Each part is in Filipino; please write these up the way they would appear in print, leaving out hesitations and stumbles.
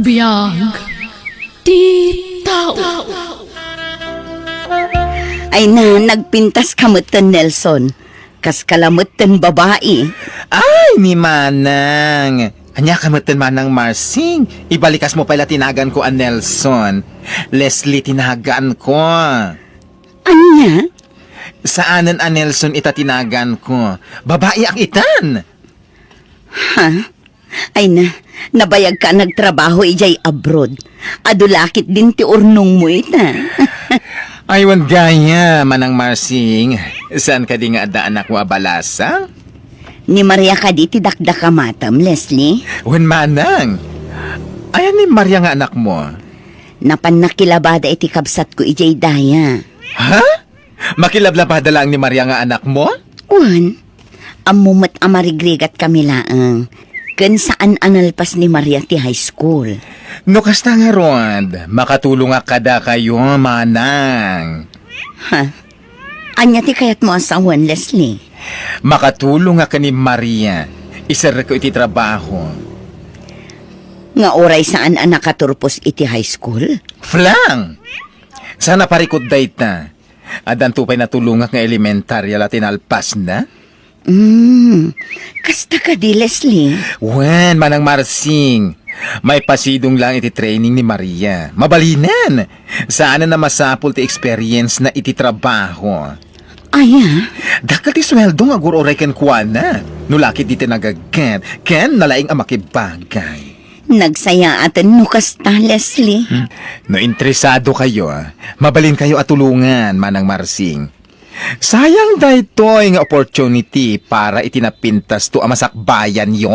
Biyag ti tao. Ay na, nagpintas kamutan, Nelson. Kas kalamutan babae. Ay, ni Manang. Anya kamutan Manang Marsing. Ibalikas mo pala tinagan ko ang Nelson. Leslie tinagan ko. Anya? Saanan ang Nelson ita tinagan ko? Babae ang itan. Ha? Ay na, nabayag ka nagtrabaho ijay abroad. Adulakit din ti urnong mo ita. Aywan gaya, Manang Marsing. Saan ka di nga ada anak mo abalasa? Ni Maria ka di ti dakdaka matam, Leslie. Wen Manang. Ayan ni Maria nga anak mo. Napan nakilabada iti kabsat ko ijay daya. Ha? Makilablabada lang ni Maria nga anak mo? Wan, amumat amarigrigat kami laang. Kan saan analpas ni Maria ti high school. No kasta nga Rod, makatulong nga kada kayo, Manang. Ha? Anya ti kayat mo asawan, Leslie? Makatulong nga ka ni Maria. Isar ko iti trabaho. Nga oray saan ang nakaturpos iti high school? Flang! Sana parikot dayta. Adan tupay na tulungan nga elementarya latin alpas na? Kasta ka di, Leslie. Wen, Manang Marsing. May pasidong lang iti training ni Maria. Mabalinan. Sana na masapul ti experience na iti trabaho. Aya? Dakal ti sweldo nga guroray ken kuana. Nulakit di tinagagat. Ken nalaing ang makibagay. Nagsaya atan no kasta, Leslie. No interesado kayo, mabalin kayo at tulungan, Manang Marsing. Sayang daytoy nga opportunity para itinapintas to ang masakbayan yo.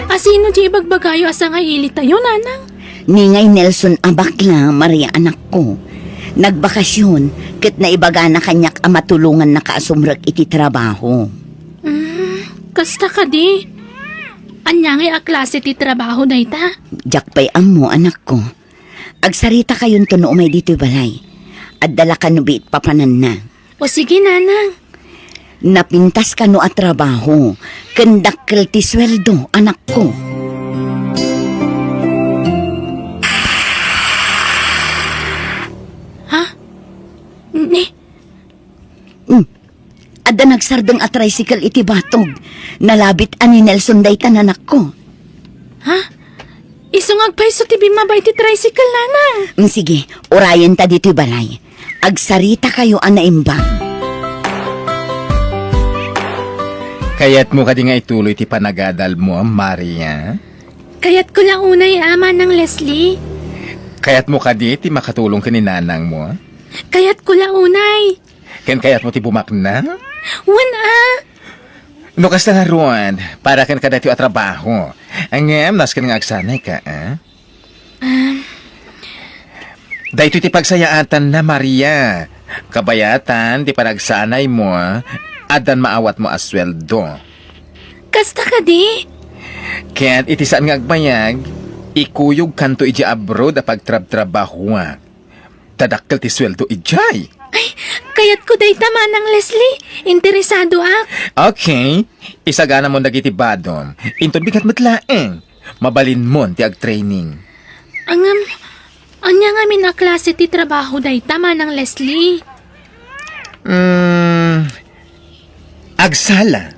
Asino di bagbagayo asa nga ilit tayo, Nanang? Ningay Nelson abakla, Maria anak ko. Nagbakasyon, ket na ibaga na kanyak ang matulungan na kaasumrag iti trabaho. Kasta ka di. Anya nga a klase ti trabaho dayta? Jakpay amo, anak ko. Agsarita kayon to no umay dito'y balay. At dala ka no biit papanan na. O sige, Nanang. Napintas ka no at trabaho. Kendakkel ti sweldo, anak ko. Ha? Ni? Adda nagsardeng at tricycle iti batog. Nalabit ani Nelson daytan anak ko. Ha? Isungag pa iso ti bimabay ti tricycle, Nanang. Sige, orayan ta dito'y balay. Agsarita kayo anaimbang. Kaya't mo ka di nga ituloy ti panagadal mo, Maria. Kaya't ko lang unay ama ng Leslie. Kaya't mo ka di ti makatulong ka ni nanang mo. Kaya't ko lang unay. Ken kaya't mo ti bumakna. Wan No kasta nga Ron, para kan kada ti trabaho. Angem, nas kan nga agsanay ka, Dahito ti pagsayaatan na, Maria. Kabayatan, ti panagsanay mo, adan maawat mo asweldo. Kasta ka di. Ken iti saan nga agbayag, ikuyog kanto iji abroad a pagtrab-trabaho. Tadakkel ti sweldo ijay. Ay, kaya't ko day tama ng Leslie. Interesado ak. Okay, isagana mo dagiti badom. Inton bigat matlaeng. Mabalin mo ti ag-training. Anya nga min a klase ti trabaho day tama ng Leslie. Agsala.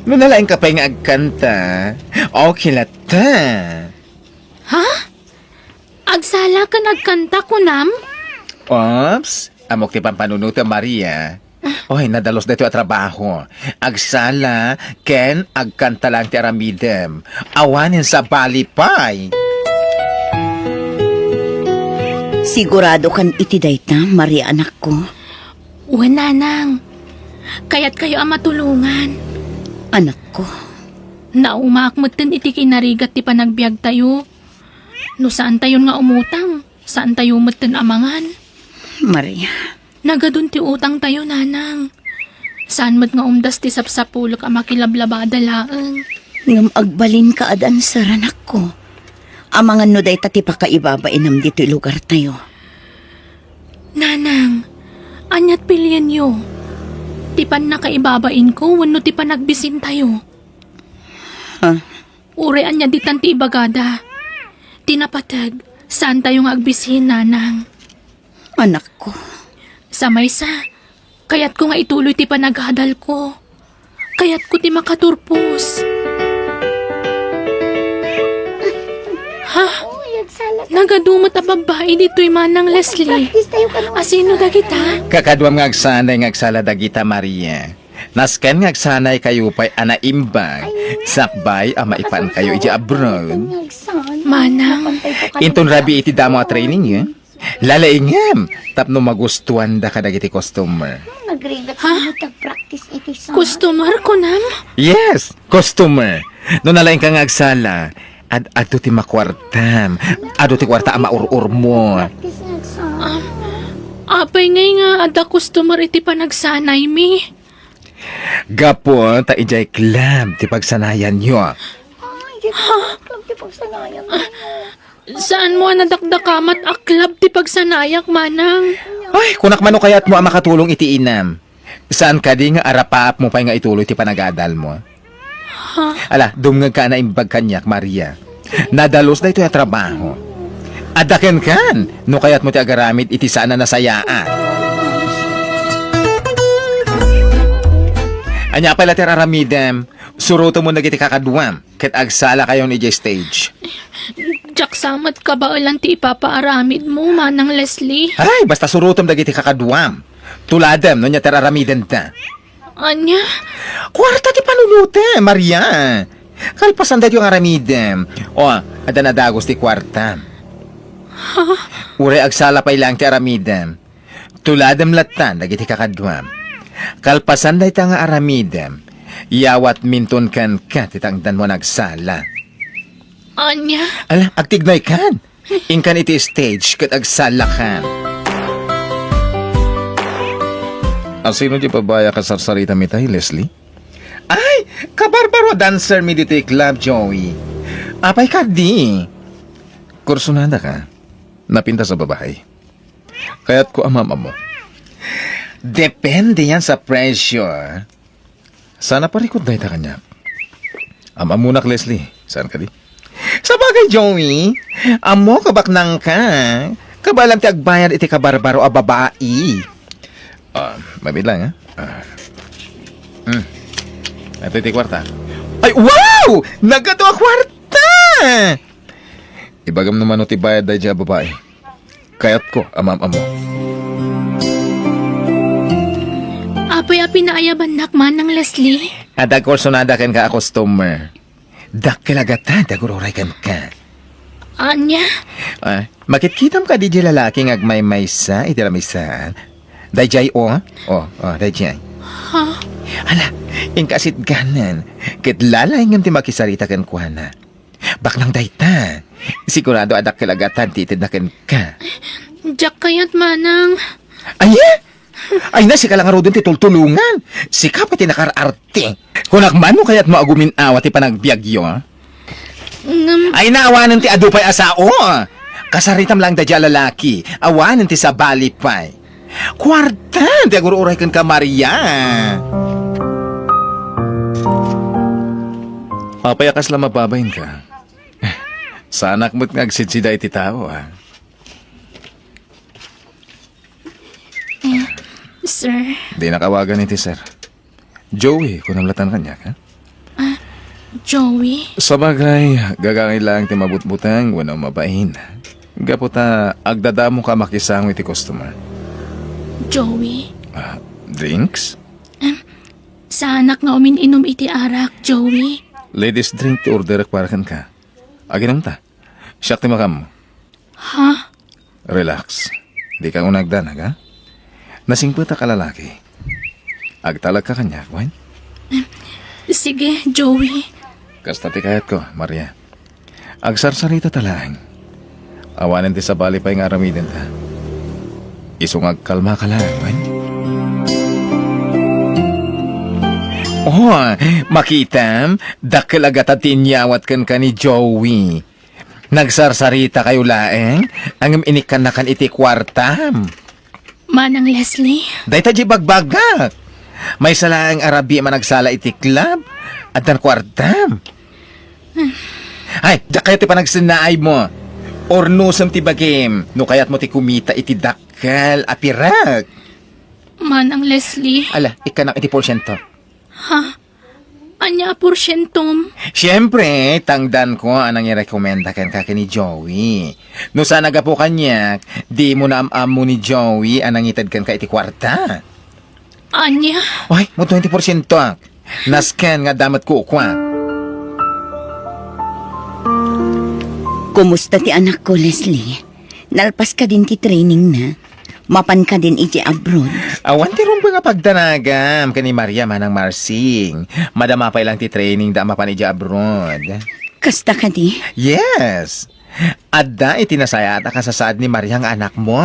No nalaing ka pa nga agkanta, okay lata. Ha? Agsala ka nagkanta ko, Nam? Ops, amok ti pampanunuta Maria. Oy, nadalos dito a trabaho. Agsala, ken agkanta lang ti aramidem. Awanin sa balipay. Sigurado kan iti dayta, Maria anak ko. Uwan, Nanang. Kaya't kayo ang matulungan. Anak ko. Naumakmutin iti kinarigat ti panagbiag tayo. No saan tayo nga umutang? Saan tayo mutin amangan? Maria. Nagadun ti utang tayo, Nanang. Saan mat nga umdas ti sapsapulok ang makilablabada laang. Ngam agbalin ka adan sa ranak ko. Amangan no day tati pa kaibabainam dito lugar tayo. Nanang, anyat pilyan yo. Tipan na kaibabain ko, wano ti panagbisin tayo. Urean niya di tanti ibagada. Tinapatag, saan tayo nga agbisihin, nanang? Anak ko. Sa maysa, kayat ko nga ituloy ti panaghadal ko. Kayat ko ti makaturpos. Ha? Nagadumot a babae dito'y manang Leslie. Asino dagita? Kakaduam nga agsanay nga agsala dagita Maria. Nasken nga agsanay kayo pa'y anaimbag. Sakbay maipan kayo iti abroad. Manang, Inton rabi iti damo a training eh. Lalaingam. Tapno magustuhan da ka dagiti customer. customer ko nam? Yes, customer. No nalaing ka nga agsala. Ado ti makwartam. Ado ti kwarta maurur mo. Apay ngay nga ada customer iti panagsanay mi. Gapo, ta ijay club ti pagsanayan nyo. Saan mo nadakdakamat aklab ti pagsanayak, manang? Ay, kunak mano kaya't mo ang makatulong iti inam. Saan ka di nga arapaap mo pa nga ituloy ti panagadal mo? Ala, dumngag ka na imbag kanyak, Maria. Nadalos na ito yung trabaho. Adaken kan, no kaya't mo ti agaramid iti sana nasayaan. Anya pala ti raramidem, suruto mo na kiti kakaduam, ket agsala kayo ni stage. Jak samat ka ba ulan ti ipapaaramid mo, manang Leslie? Ay, basta surutom dagiti kakaduam. Tuladem, no niya teraramiden ta. Anya? Kwarta ti panunute, Maria. Kalpasan dati yung aramidem. O, ada na dagos ti kwarta. Ure agsala pa ilang ti aramidem. Tuladem latan, dagiti kakaduam. Kalpasan dati nga aramidem. Yawat minton kan ka, titangdan mo nagsala. Anya? Ala, agtignay kan. Inkan iti stage, kat agsala kan. Sino di pabaya ka sarsarita mi tayo, Leslie? Ay, kabarbaro dancer mi dito club, Joey. Apay ka di. Kursunada ka. Napinta sa babae. Kaya't ko amama mo. Depende yan sa presyo. Sana parikod na ita kanya. Ama munak, Leslie. Saan ka di? Sa bagay, Joey. Amo kabaknang ka. Kabalang ti agbayad iti kabarbaro a babae. Mabilang, ha? Ito iti kwarta. Ay, wow! Nagato a kwarta! Ibagam naman o ti bayad dahi dya babae. Kayat ko, amam-amo. Apay-api na ayaban nakman ng Leslie? Adag korsonada ken ka a customer. Dak kilagata, daguroray kan ka. Anya? Makitkitam ka di dya lalaki ngagmay-maysa, iti lamisaan. Dayjay dayjay. Ha? Hala, ingkasit ganan. Ket lalay ngam ti makisarita ken kuana. Baknang dayta. Sigurado adak kilagatan titid na ken ka. Jak kayat manang. Ay na si kalangarodon ti tultulungan. Si kapati nakararte. Kunak mano kayat mo agumin awa ti panagbiagyo. Ay naawanan ti adupay asao. Kasaritam lang dadya lalaki. Awanan ti sabali pay. Kwarta, di agururay kan ka, Maria. Papayakas lang mababayin ka. Sa anak mo't ngagsidsida iti tao, ha? Sir? Di nakawagan iti, sir. Joey, kung namlatan kanya, ha? Joey? Sa bagay, gagangay lang ti mabutbutang, wala mabahin. Gaputa, agdadamo ka makisang iti customer. Joey? Drinks? Sa anak nga umininom iti arak, Joey? Ladies drink ti order para kan ka. Aginam ta. Siyak ti makam mo. Ha? Relax. Di ka unagdanag, ha? Nasingputa ka lalaki. Agtalag ka kanya, Gwen. Sige, Joey. Kasta ti kayat ko, Maria. Agsarsarita talang. Awanan ti sa bali pa yung aramidin ta. Isungag kalma ka lang, Gwen. Makitam, dakil agad at tinyawat kan ka ni Joey. Nagsarsarita kayo laeng, ang inikan na kan iti kwartam. Manang Leslie? Day ta di bagbagak. May salaang arabi man nagsala iti club, at dan kwartam. Ay, da kayo ti panagsinaay mo. Or no sam ti bagim. No kayat mo ti kumita iti dakkel apirak. Manang Leslie, Ala, ikanak iti porsyento. anya porsyentom? Siyempre, tangdan ko anang i-recommenda kan ka ni Joey. No sana ga po kanyak, di mo na am mo ni Joey anang itad kan ka iti kwarta. Anya? Ay, mo 20% ak. Nasken nga damat ko kwa. Kumusta ti anak ko, Leslie? Nalpas ka din ti training na. Mapan ka din iti abroad. Awan ti rumpa nga pagdanagam kani Maria manang Marsing. Madama pa ilang ti training da mapan ija abroad. Kasta ka di? Yes. Adda itinasaya at kasasaad ni Maria ang anak mo.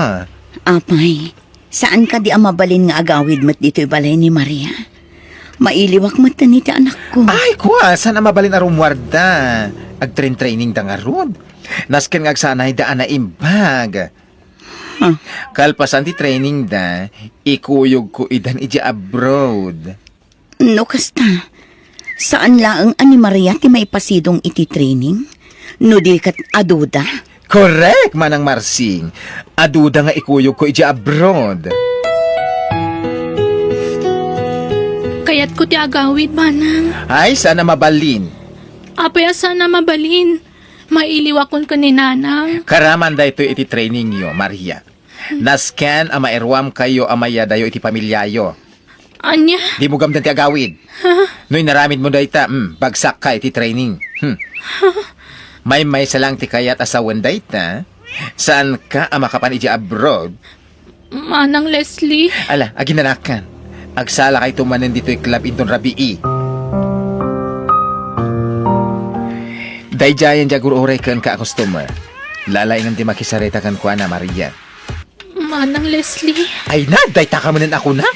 Apay, saan ka di amabalin nga agawid mat dito'y balay ni Maria? Mailiwak mat na niti anak ko. Ay, kuwa, sana mabalin na rumwarda. Ag-training da nga ron. Nasken nga agsanay daan na imbag. Kalpasan ti training da, ikuyog ko idan ija abroad. No, kasta. Saan laang ani Maria ti maipasidong iti training? No di kat aduda? Correct, manang Marsing. Aduda nga ikuyog ko ija abroad. Kaya't ko ti agawid, manang. Ay, sana mabalin. Apaya sana mabalin. Mailiwakon ko ni nanang. Karaman da ito iti training yo, Maria. Nasken ama erwam kayo amaya dayo iti pamilyayo. Anya? Di mo gamdan ti agawid. No'y naramid mo dayta, bagsak ka iti training. May salang ti kayat asawan dayta. Saan ka ama kapan iti abroad? Manang Leslie, Ala, aginanakan. Agsala kay tumanan dito'y club inton rabii. Dayjayan jagur oray kan ka customer. Lalaingan ti makisareta kan kwa na Maria. Manang Leslie. Ay na, dayta ka manan ako na.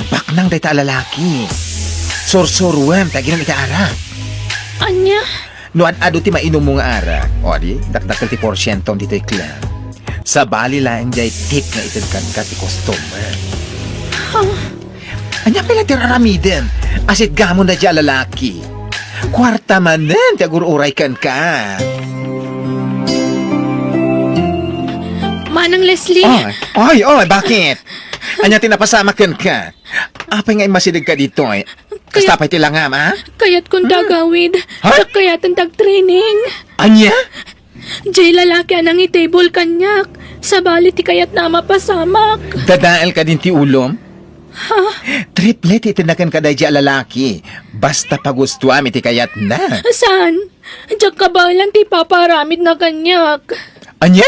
Baknang dayta lalaki. Sorsorwem, taginan iti ara. Anya? No ado ti mainom mo nga ara. O di, dakdakal ti porsyentong dito'y club. Sa bali lang jay tip na itadkan ka ti customer. Anya pala ti raramiden. Asit gamon na dya lalaki. Kwarta manen, ti agur-uray kan ka. Manang Leslie. Oy, bakit? Anya tinapasama kan ka. Apay nga masidig ka dito eh. Kasta pa'y tilangam, ha? Kaya't kung dagawid. Ha? Kaya't ang tag-training. Anya? Jay lalaki anang i-table kanyak. Sa bali ti kaya't na mapasamak. Dadael ka din ti ulom? Triplet itinakan ka dahi lalaki. Basta pagustuam iti kayat na. Saan? Diyak ka ba lang ti paparamid na kanyak. Anya?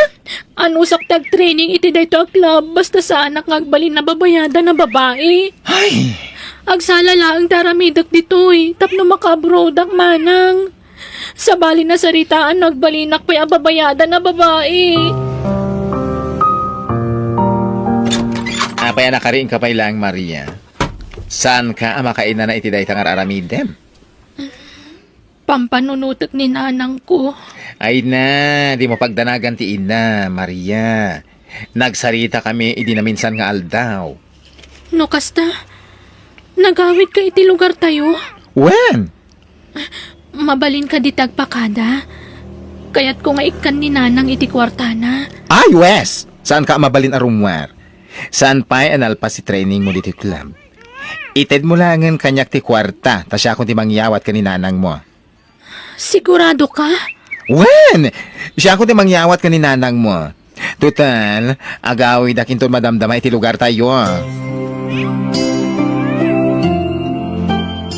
Ano sak tag-training iti dayto a club basta sa anak ngagbalin na babayada na babae. Ay, Agsala laang taramidok ditoy, tapno makabrodak manang. Sa bali na saritaan nagbalinak pa'y ababayada na babae. apay nakariin ka pa ilang Maria. Saan ka makaina na iti dahi tangar aramidem? Pampanunutok ni nanang ko. Ay na, di mo pagdanagan ti ina, Maria. Nagsarita kami, idi na minsan nga aldaw. No kasta, nagawid ka iti lugar tayo. When? Mabalin ka di tagpakada. Kaya't kung ikan ni nanang iti kwartana. Ay, Wes! Saan ka mabalin arumwar? Saan pa'y analpas si training mo dito club? Ited mo langan kanyak ti kwarta, ta siya kung ti mangyawat ka ni nanang mo. Sigurado ka? When? Siya kung ti mangyawat ka ni nanang mo. Total, agawi dakinton madamdama iti lugar tayo.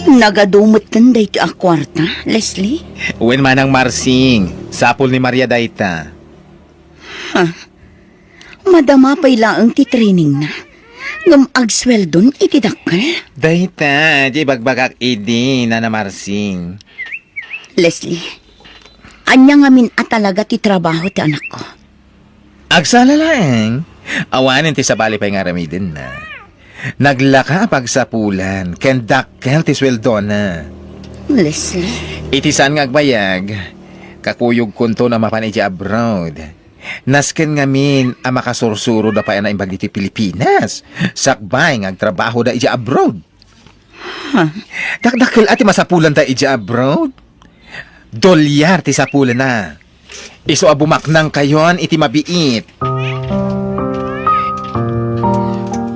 Nagadumot kan dayto a kwarta, Leslie? When manang Marsing, sapol ni Maria dayta. Madama pa'y laang ti training na. Ngam agsweldon iti dakkel. Dayta, di bagbagak idi na Marsing. Leslie, anya ngamin at talaga ti trabaho ti anak ko. Agsala lang. Awanin ti sabali pa'y nga ramidin na. Naglaka pagsapulan, ken dakkel ti sweldo na. Leslie, Itisan nga agbayag, kakuyog kunto na mapan iti abroad. Nasken ngamin ang makasursuro da pa na imbag diti Pilipinas. Sakbay nga agtrabaho da iti abroad. Dakdakkel ati masapulan da iti abroad. dolyar ti sapula na. Iso abumaknang kayon iti mabiit.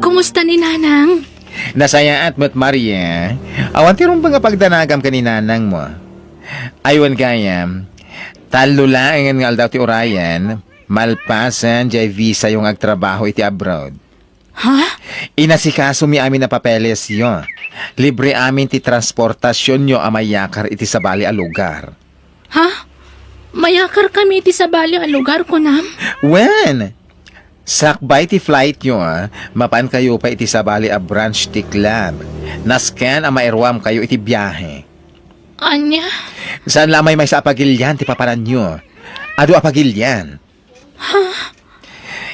Kumusta ni Nanang? Nasayaat mo't Maria. Awan ti rumba nga pagdanagam ka ni nanang mo. Aywan gayam. Talo lang nga aldaw ti Orion. Malpasan jay visa yung agtrabaho iti abroad. Ha? Inasikaso mi amin na papeles yo. Libre amin ti transportasyon yo amayakar iti sabali a lugar. Ha? Mayakar kami iti sabali ang lugar ko, Nam. When? Sakbay ti flight nyo, mapan kayo pa iti sabali a branch ti club. Nascan a mairwam kayo iti biyahe. Anya? Saan lamay may sa apagilyan ti paparan nyo? Ado apagilyan?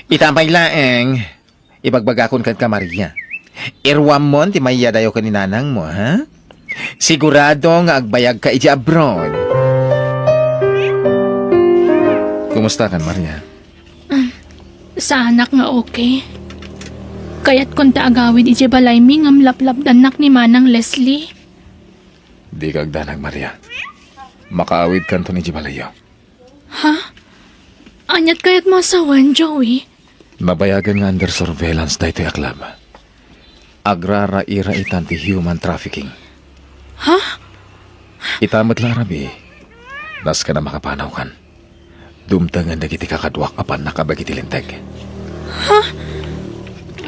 Itamay laeng, ibagbagakon kan ka Maria. Irwam mon ti maya dayo ka ni nanang mo, ha? Sigurado nga agbayag ka iti abroad. Kumusta kan Maria? Sa anak nga okay. Kaya't kung taagawid iti balay mi ngam laplap danak ni Manang Leslie. Di kagdanag Maria. Makaawid kanto ni Jibalayo. Ha? Anyat kaya't masawan, Joey? Mabayagan nga under surveillance dahito yaklab. Agrara ira itan ti human trafficking. Ha? Itamad larabi. Das ka na makapanaw kan. Dumtangan na kiti kakadwak apan nakabagiti linteg.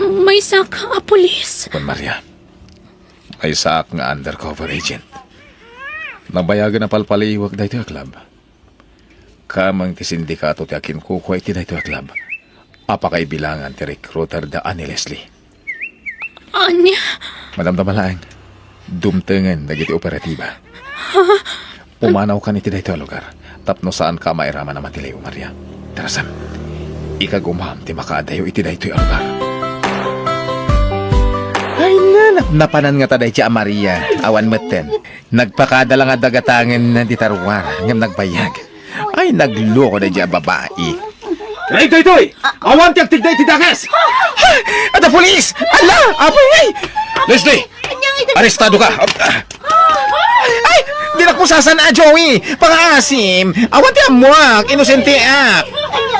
May saka a pulis. Pan Maria. May saak nga undercover agent. Nabayagan na palpaliwag dahito yaklab. Kamang ti sindikato ti akin kukuha iti dahito yaklab. Apakaibilangan ti recruiter da ni Leslie. Anya? Madam Damalaeng, dumtengen nagiti operatiba. Umanaw ka niti dayto lugar. Tapno saan ka mairaman naman ti Leo Maria. Terasam, ikagumam ti makaadayo iti dayto lugar. Ay napanan nga taday ti Maria. Awan meten. Nagpakadala nga dagatangen na di tarwar. Ngam nagbayag. Ay nagloko na di babae. Hey, Toy! Awan ti agtigday ti dagas! Ada pulis! Ala! Apay! Leslie! Arestado ka! Ay! Di na ko sasana, Joey! Pang-asim! Awan ti amuak! Inosente ak!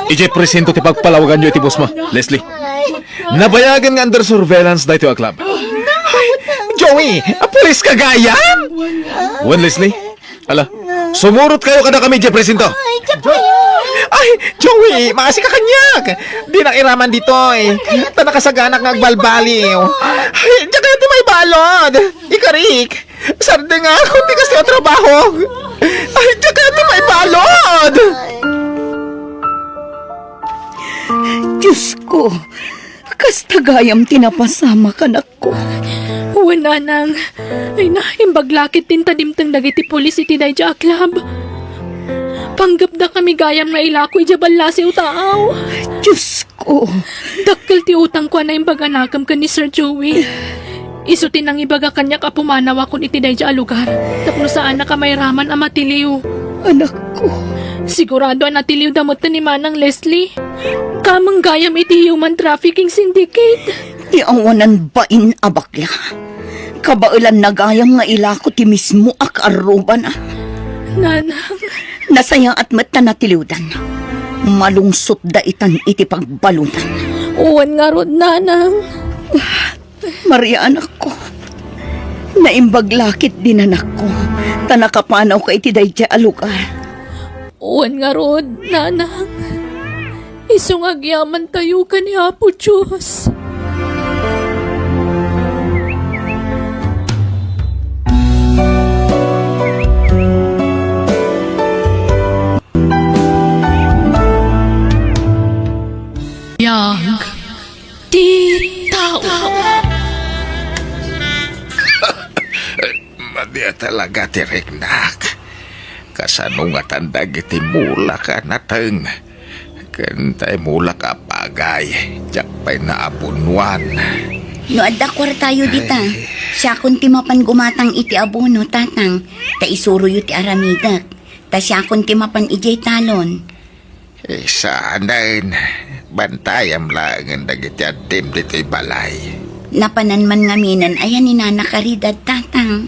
Ije presento ti pagpalawagan nyo iti boss mo, Leslie. Nabayagan nga under surveillance dahito a club. Joey! Pulis ka gayam! Wan, Leslie? Ala, sumurot kayo kada kami, ije presento. Ay, Joey, maasi ka kanyak. Di nakiraman dito eh. Ta nakasaganak nga agbalbaliw. Ay, diyan kaya di may balod. Ikarik. Sarde nga ako, di kasi ang trabaho. Ay, diyan kaya di may balod. Diyos ko, kastagayam tinapasama ka na ko. Wala nang. Ay na, imbaglakit tin tadimtang dagiti pulis iti dayja club. Panggap na kami gayam nga ilako iti balasi utaaw. Diyos ko, Dakkel ti utang ko na imbaganakam ka ni Sir Joey. Isutin ang ibaga kanya kapumanaw akon iti dayja a lugar. Tapno saan na kamayraman ang matiliw. anak ko. Sigurado ang natiliw damot na ni Manang Leslie. Kamang gayam iti human trafficking syndicate. Iawanan bain abakla. Kabailan na gayam nga ilako ti mismo akaruban na. Nanang, Nasaya at mata natiliwdan. Malungsot da itan iti pagbalutan. uwan nga rod nanang. Maria anak ko. Naimbaglakit din anak ko. Tanakapanaw ka iti dayja a lugar. Uwan nga rod, nanang. Isong agyaman tayo ka ni Apo Diyos. Yang di tao. Madya talaga tiriknak. Kasano nga tandag iti mula ka nateng. Kantay mula ka pagay. Diyak pa'y naabunwan. No adda tayo dita. Siya kun ti mapan gumatang iti abono tatang. Ta isuro yu ti aramidak. Ta siya kun ti mapan ijay talon. Saanan, bantayam lang ang dagiti atim dito'y balay. Napanan man ngaminan ayan ni nana karidad tatang.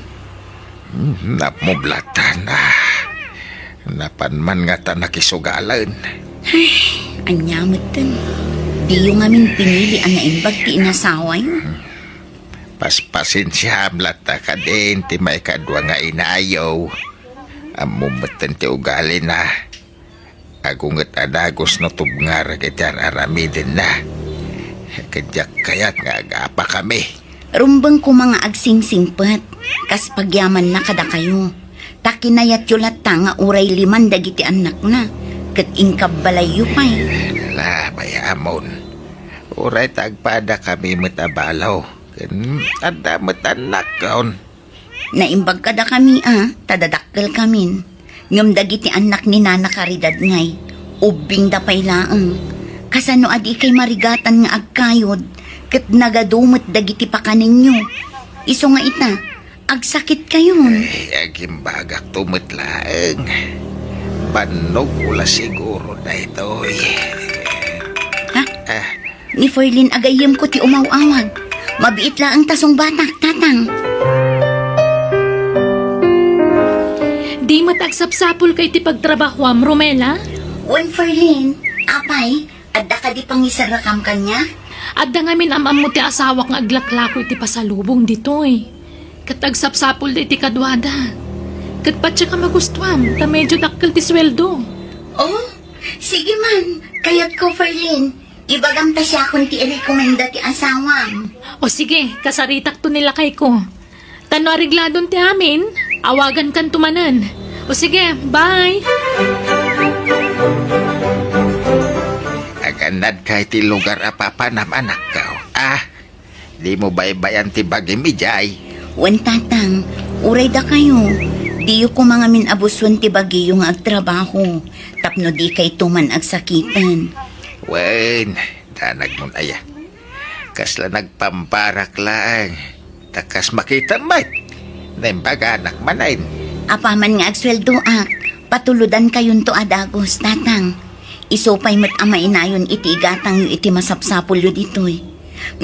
Namublatan na. Napanman nga ta nakisugalan. Anyamot tan. Di yung amin pinili ang naimbag ti inasaway. Paspasinsyam lata ka din, ti may kadwa nga inaayaw. Amumatan ti ugali na. Agungat adagos no tubngar kityan aramidin na. Kadyak kayat nga agapa kami. Rumbang ko mga agsing-singpat. Kas pagyaman na kada kayo. Takinayat yulat ta nga uray 5 dagiti anak na. Kat ingkab balayo pa'y. La, bayamon. Uray tagpada kami matabalaw. Ada matanak kaon. Naimbag kada kami tadadakkel kamin. Ngam dagiti anak ni Nana Caridad ngay. Ubing da pay laang. Kasano adi kay marigatan nga agkayod. Kat nagadumot dagiti pakaninyo. Iso nga ita, agsakit kayon. Agimbagak tumitlaang. Banog ula siguro na ito Ha? Ni Ferlin agayem ko ti umaw-awag. Mabiit la ang tasong batak, tatang. Di matagsapsapul kay ti pagtrabahoam, Romela? Wen Ferlin, apay, adda ka di pangisarakam kanya? Adda nga minamam mo ti asawa nga aglaklako iti pasalubong ditoy. Katagsapsapul di ti kadwada. Kat patsa ka magustuhan, ta medyo dakkel ti sweldo. Oh, sige man. Kayat ko, Ferlin. Ibagam ta siya kung ti i-recommenda ti asawam. O sige, kasaritak to nila kay ko. Tano arigladon ti amin, awagan kan tumanan. O sige, bye! Aganad kay ti lugar apapanam anak ka. Di mo baybayan ti bagimijay. Wen tatang, uray da kayo. Diyo ko mga minabuswan ti bagi yung agtrabaho. Tapno di kay tuman agsakitan. Wen, danag mo aya. Kasla nagpamparak lang. Takas makita mat. Naimbaga anak manain. Apaman nga agsweldo patuludan kayon to adagos, tatang. Isopay mat ama inayon iti igatang yu iti masapsapul yu ditoy.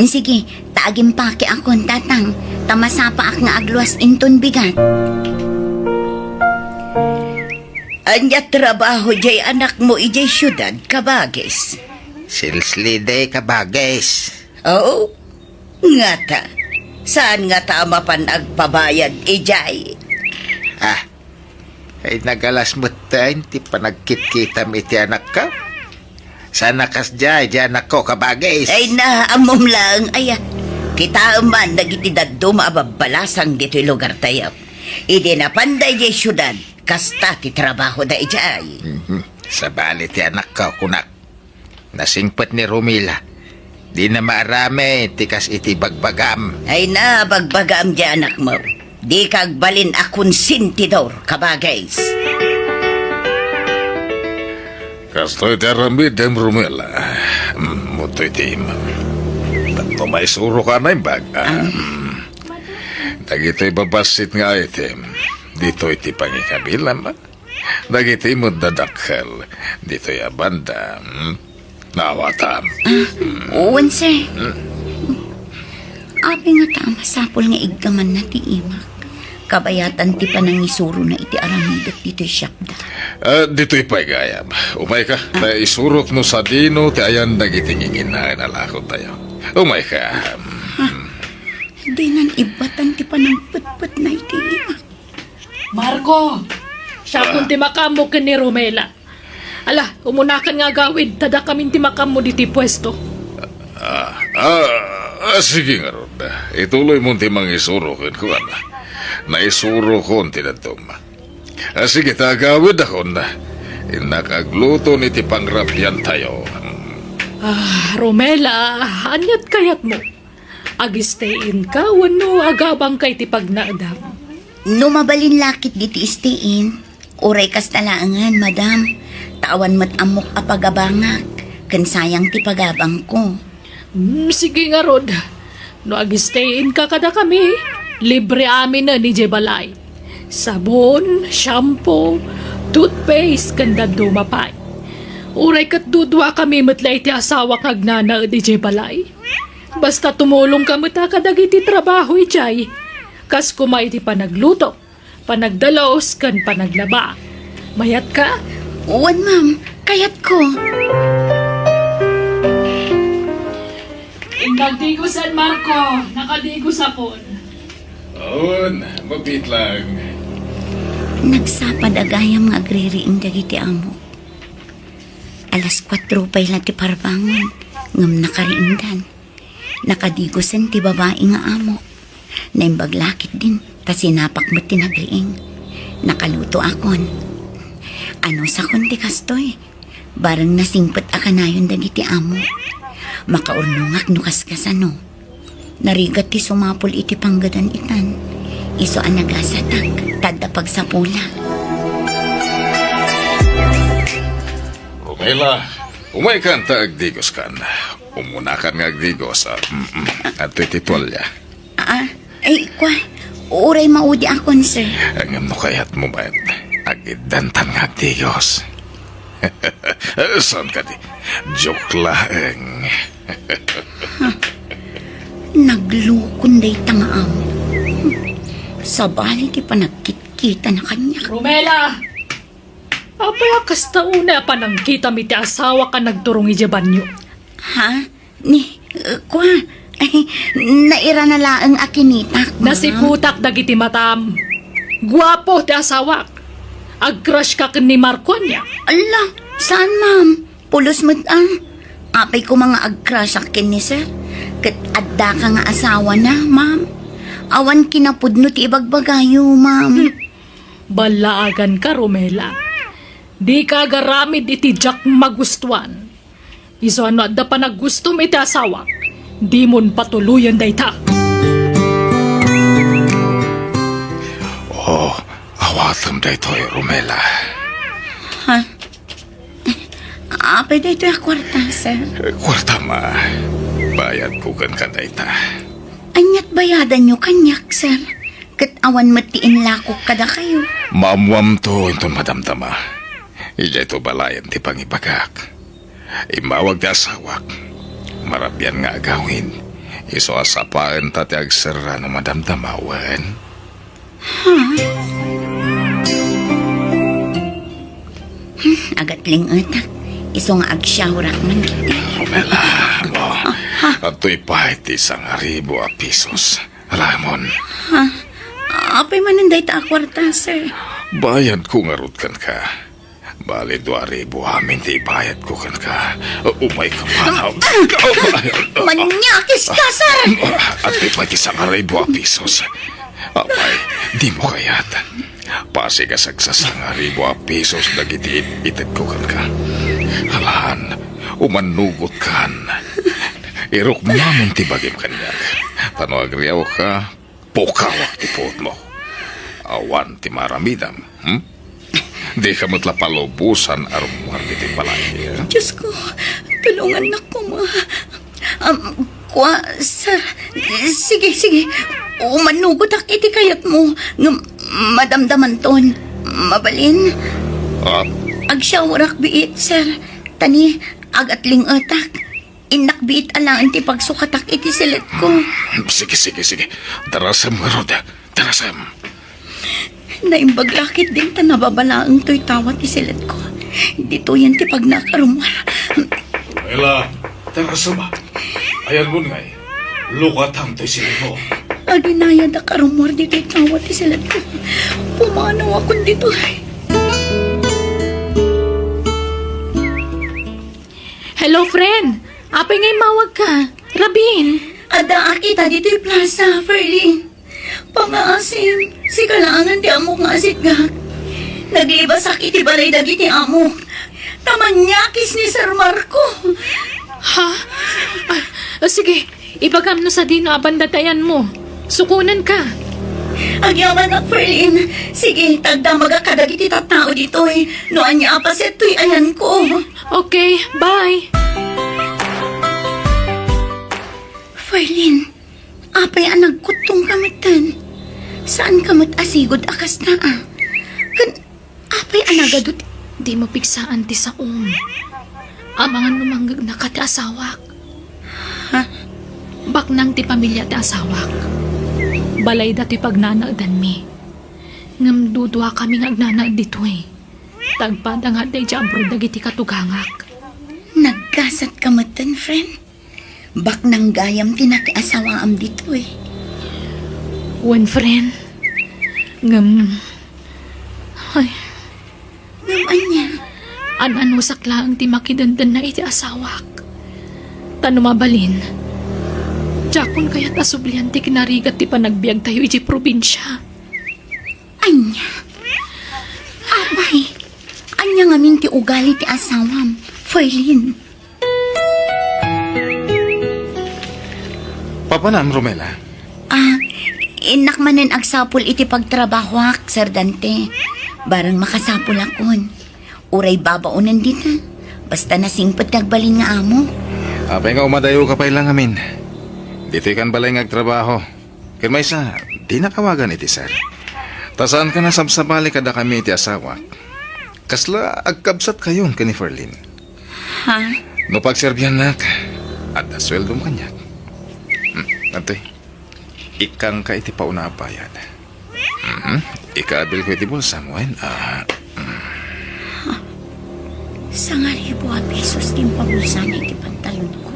Sige, taagim pake akon, tatang. Tamasapa ak nga agluas inton bigat. Anya trabaho jay anak mo ijay syudad, kabagis. Silslide kabagis. Oo, nga ta. Saan nga ta mapan agpabayad ijay? Ay nagalas mo tayo, ti panagkit-kita mi ti anak ka. Sana kas jay anak ko kabagis. Ay na, amom lang. Ay, kita man nagiti daddo maababalasang dito'y lugar tayo. Idi na panday jay syudad, kasta ti trabaho da ijay. Sa bali ti anak ka, kunak. Nasingpat ni Romila. Di na maarami, tikas iti bagbagam. Ay na, bagbagam di anak mo. Di kagbalin akun sintidor, kabagays. Kastoy ti aramidem, Romela. Mutoy ti ima. Tanto may suro ka na yung bag. Dagito'y babasit nga item. Dito iti pangikabilam. Dagito'y mo dadakkel. Dito'y abanda. Nawatam. Uwan, sir. Abi nga tama sapol nga iggaman na ti imak. Kabayatan ti panangisuro na iti aramidot dito'y syapda. Dito'y paigayam. Umay ka. Na isurok no sa dino ti ayan nagitingingin na inalakot tayo. Umay ka. Di nan ibatan ti panangputput na iti imak. Marco! Siya kung timakam mo ka ni Romela. Ala, umunakan nga gawid, tada kaming timakam mo diti pwesto. Sige nga ron. Ituloy mo ti mangisurok ko na. Naisuro ko ti natong. Sige, tagawid ako na. Nakagluto ni ti pangrapyan tayo. Romela, anyat kayat mo. Agistayin ka, wano agabang kay ti pagnaadam. No mabalin lakit diti istiin. Uray kas talaangan, madam. Tawan mat amok apagabangak. Kan sayang ti pagabang ko. Sige nga, Rod. No agistayin ka kada kami, libre amin na ni Jebalay. Sabon, shampoo, toothpaste, kanda dumapay. Uray kat dudwa kami matlay ti asawa kag nana ni Jebalay. Basta tumulong ka mata kadagiti trabaho ijay. Kas kumay ti panagluto, panagdalos, kan panaglaba. Mayat ka? Uwan, ma'am. Kayat ko. Nagdigusan, Marco. Nakadigos ako. Awan, mabit lang. Nagsapad agayam nga agririing dagiti amo. Alas 4 pa'y lang ti parbangon. Ngam nakariindan. Nakadigusan ti babae nga amo. Naimbaglakit din. Ta sinapak mo tinagriing. Nakaluto akon. Ano sa konti kastoy? Barang nasingpet akanayon dagiti amo. Makaurnungak nukas kasano. Narigat ti sumapol iti panggadan itan. Iso ang nagasatag. Tadapag sa pula. Romela, umay ka anta agdigos kan. Umunakan nga agdigos. At tititwalya. Ay, kwa. Uray maudi akon, sir. Ang ano kayat mo ba? Agidantan nga agdigos. Saan ka di? Joke lang. Naglukon day tangaam. Sa bali ti panagkit-kita na kanya. Romela! Apay kasta una pa nang kita mi ti asawa ka nagturong ijabanyo. Ha? Kwa. Ay, naira na laang akinita. Nasiputak dagiti matam. Guwapo ti asawak. Ag-crush ka ni Marco niya. Ala, saan, ma'am? Pulos mo't apay ko mga ag-crush akin ni sir. Kat adda ka nga asawa na, ma'am. Awan kinapudno ti ibagbagayo, ma'am. Balaagan ka, Romela. Di ka garamid iti Jack magustuhan. Iso ano adda pa nagustom iti asawa. Di mon patuluyan dayta. Oh, awatam da ito, Romela. Ha? Apay dito yung kwarta, sir. Kwarta ma, bayad ko kan kadayta. Anyat bayadan nyo kanyak, sir. Kat awan matiin lakok kada kayo. Maamwam to ito madamdama. Ija ito balayan ti pangibagak. Imawag ti asawak. Marabyan nga agawin. Iso asapaan tati agsara na madamdamawan. Agatling utak. Iso nga agsyawrak man kita. Romela, mo. At to'y pahit isang 1,000 pisos. Alamon, Apay maninday ta kwarta, sir. bayad ko nga rutkan ka. Bali 2,000 amin ti bayad ko kan ka. Umay ka manaw. Manyakis ka, sir! At to'y pahit isang 1,000 pisos. Apay, di mo kayat. Pasigasag sa 1,000 pisos dagiti itid ko kan ka. Halahan, umanugot kan. Irok mamon ti bagim kanyak. Tano agriyaw ka, pokawak ti puot mo. Awan ti maramidam, Di ka matla palubusan arumar di ti balay. Diyos ko, tulungan na ko, ma. Kwa, sir. Sige. Umanugot ak iti kayat mo. Madamdaman ton. Mabalin. Agsyawarak biit, sir. Tani, agatling utak. Inak biit alaan ti pagsukatak iti silit ko. Sige. Darasam nga roda. Darasam. Naimbaglakit din ta nababalaang to'y tawat ti silit ko. Dito yan ti pag nakarumar. Ela, darasam ba? Ayan mo ngay. Lukat ang to'y sili mo. Aginaya da karumar dito'y tawat ti silit ko. Pumanaw akong dito. Hello, friend. Apay ngay mawag ka. Rabin. Ada akita dito'y plaza, Ferlin. Pangaasim, si kalangan ti amok nga asigak. Naglibas sakit ti balay dagiti amok. Tamanyakis ni Sir Marco. Ha? Sige, ibagam no sa di nga abandatayan mo. Sukunan ka. Agyaman ak, Ferlin. Sige, tagdamaga ka dagiti tatao dito'y. Noan niya apaseto'y ayan ko. Okay, bye. Ferlin, apay anag kutong kamitan. Saan kamot asigod akas na Kan, apay anagadot. Di mo pigsaan ti sa Amangan numanggag na ka ti asawak. Ha? Baknang ti pamilya ti asawak. Balay da ti pagnanagdan mi. Ngam dudwa kami nga agnanag dito eh. Tagpada nga day jambro dagiti katugangak. Nagkasat ka matan, friend. Bak nang gayam tinakiasawaam dito eh. Wen friend. Ngam. Ay, Naman niya. an-ano sakla ang ti makidandan na iti asawak. Tano mabalin. Jakon kaya't asublian ti kinarigat ti panagbiag tayo iti probinsya. Anya. Abay. Anya nga min ti ugali ti asawam. Ferlin. Papanam, Romela. Inak manen agsapol iti pagtrabahwak, Sir Dante. Barang makasapol akon. Uray babaunan dita. Basta nasingpot nagbalin nga amo. Apay nga umadayo ka pa ilang amin. Dito ikan balay nga agtrabaho. Kaya may isa, di nakawagan iti sir. Tasaan ka na sabsabali kada kami iti asawa. Kasla agkabsat kayon ka ni Ferlin. Ha? No pagserbihan nak, at asweldom kanya. Antoy, ikang ka iti pauna bayad. Ikaabil ko iti bulsa mo. Sangaribo a pesos din pabulsan iti pantalon ko.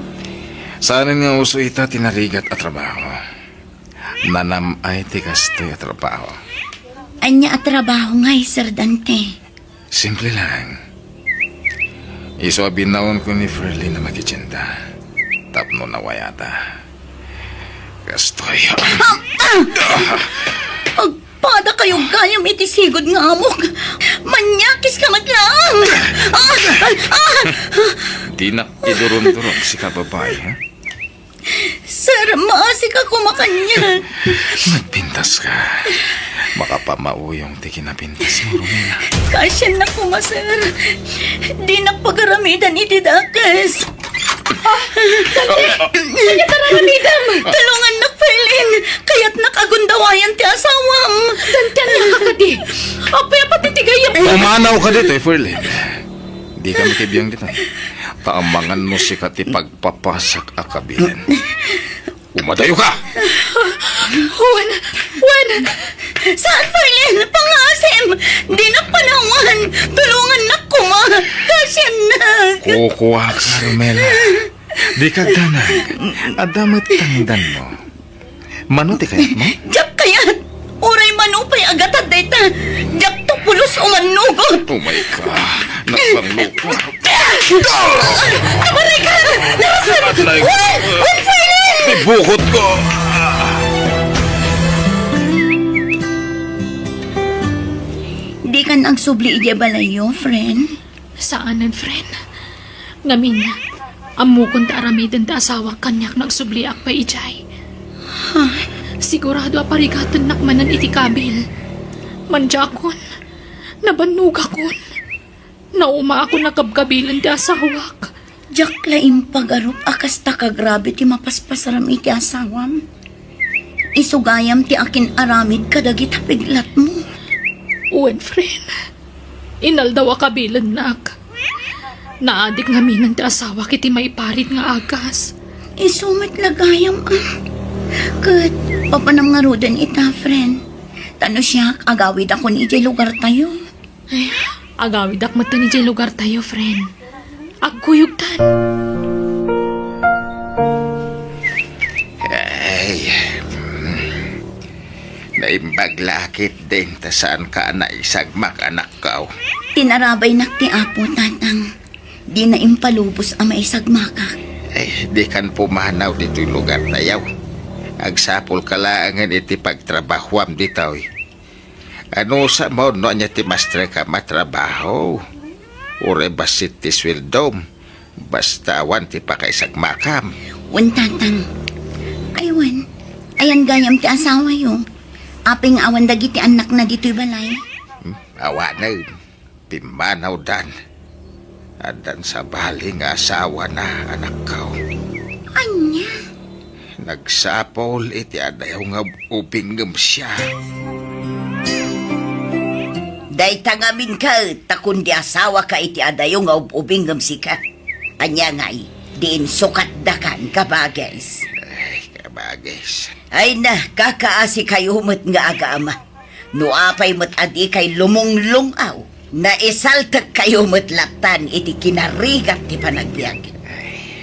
Saanin nga uso ita tinarigat at trabaho. Nanam ay tikastoy at trabaho. Anya at trabaho nga, Sir Dante. Simple lang. Iso abinaon ko ni Ferlin na magkitsinda. Tapno na wayata. Kastoy. Agpada kayong gayam iti sigod nga amok. Manyakis ka maglang. Di na idurong-durong si kababae, ha? Sir, maasik ako makanya. Nagpintas ka. Makapamauyong ti kinapintas mo, Romela. Kasyan na kuma, sir. Di na pagaramidan iti dakas. Kanya karamidam. Tulungan na, Ferlin. Kaya't nakagundawayan ti asawam. Dantan na kakadi. Apay patitigayam. Umanaw ka dito, Ferlin. Di ka makibiyang dito. Taamangan mo si kati pagpapasak akabilan. Umadayo ka! Wen! Saan, Ferlin? Pangasim. Di na panawan. Tulungan na kuma. Kasyan na. Kukuha ka, Romela. Di ka danag. Adamat tangdan mo. Manuti kayat mo? Diyak kayat. Uray manupay agatad dayta. Diyak to pulos o manugot. Oh my God. Nagpanglupa. Abaray ka! Narasan! Wen, Ferlin! May bukot ko! Di ka nagsubli ije balayo, friend. Saanan, friend? Ngamin, amukon ta aramidan ta asawa kanyak nagsubliak pa ijay. Sigurado aparigatan nakmanan iti kabil. Manjakon, nabanugakon. Nauma ako nakabkabilan ti asawak. Diyak laim pagarup akas ta kagrabe ti mapaspasaram iti asawam. Isugayam ti akin aramid kadagit hapiglat mo. Uwan, friend. Inaldaw kabilan nak. Naadik nga minan ti asawa kiti maiparit nga agas. Isumit lagayam Kat, papanam nga rudan ita, friend. Tano siya, agawid ako ni iti lugar tayo. Ay, agawid akmat ni dyan lugar tayo, friend. Agkuyugtan. Ay, naimbaglakit din ta saan ka na isagmak anak ka. Tinarabay nakti apo, tatang. Di na impalubos ang maisagmakak. Ay, di kan pumanaw dito lugar tayaw. Agsapol ka laangan iti pagtrabahwam ditaw. Ano sa mo no niya ti mastre ka matrabaho? Ure basit ti swildom. Basta awan ti pakaisagmakam. Wan, tatang. Aywan, ayan gayam ti asawa yo. Aping awan dagiti anak na dito'y balay. Awa na yun. Pimanaw dan. Adan sa bali nga asawa na anak ka. Anya? Nagsapol iti adayaw nga ubingam siya. Day tangamin ka, takun di asawa ka iti adayo nga ubingam sika. Anya ngay, diin sukat dakan kabagais. Ay, kabagis. Ay na, kakaasi kayo mo't nga agaama. No apay mo't adi kay lumunglungaw. Naisaltak kayo matlatan iti kinarigat ti panagbiag.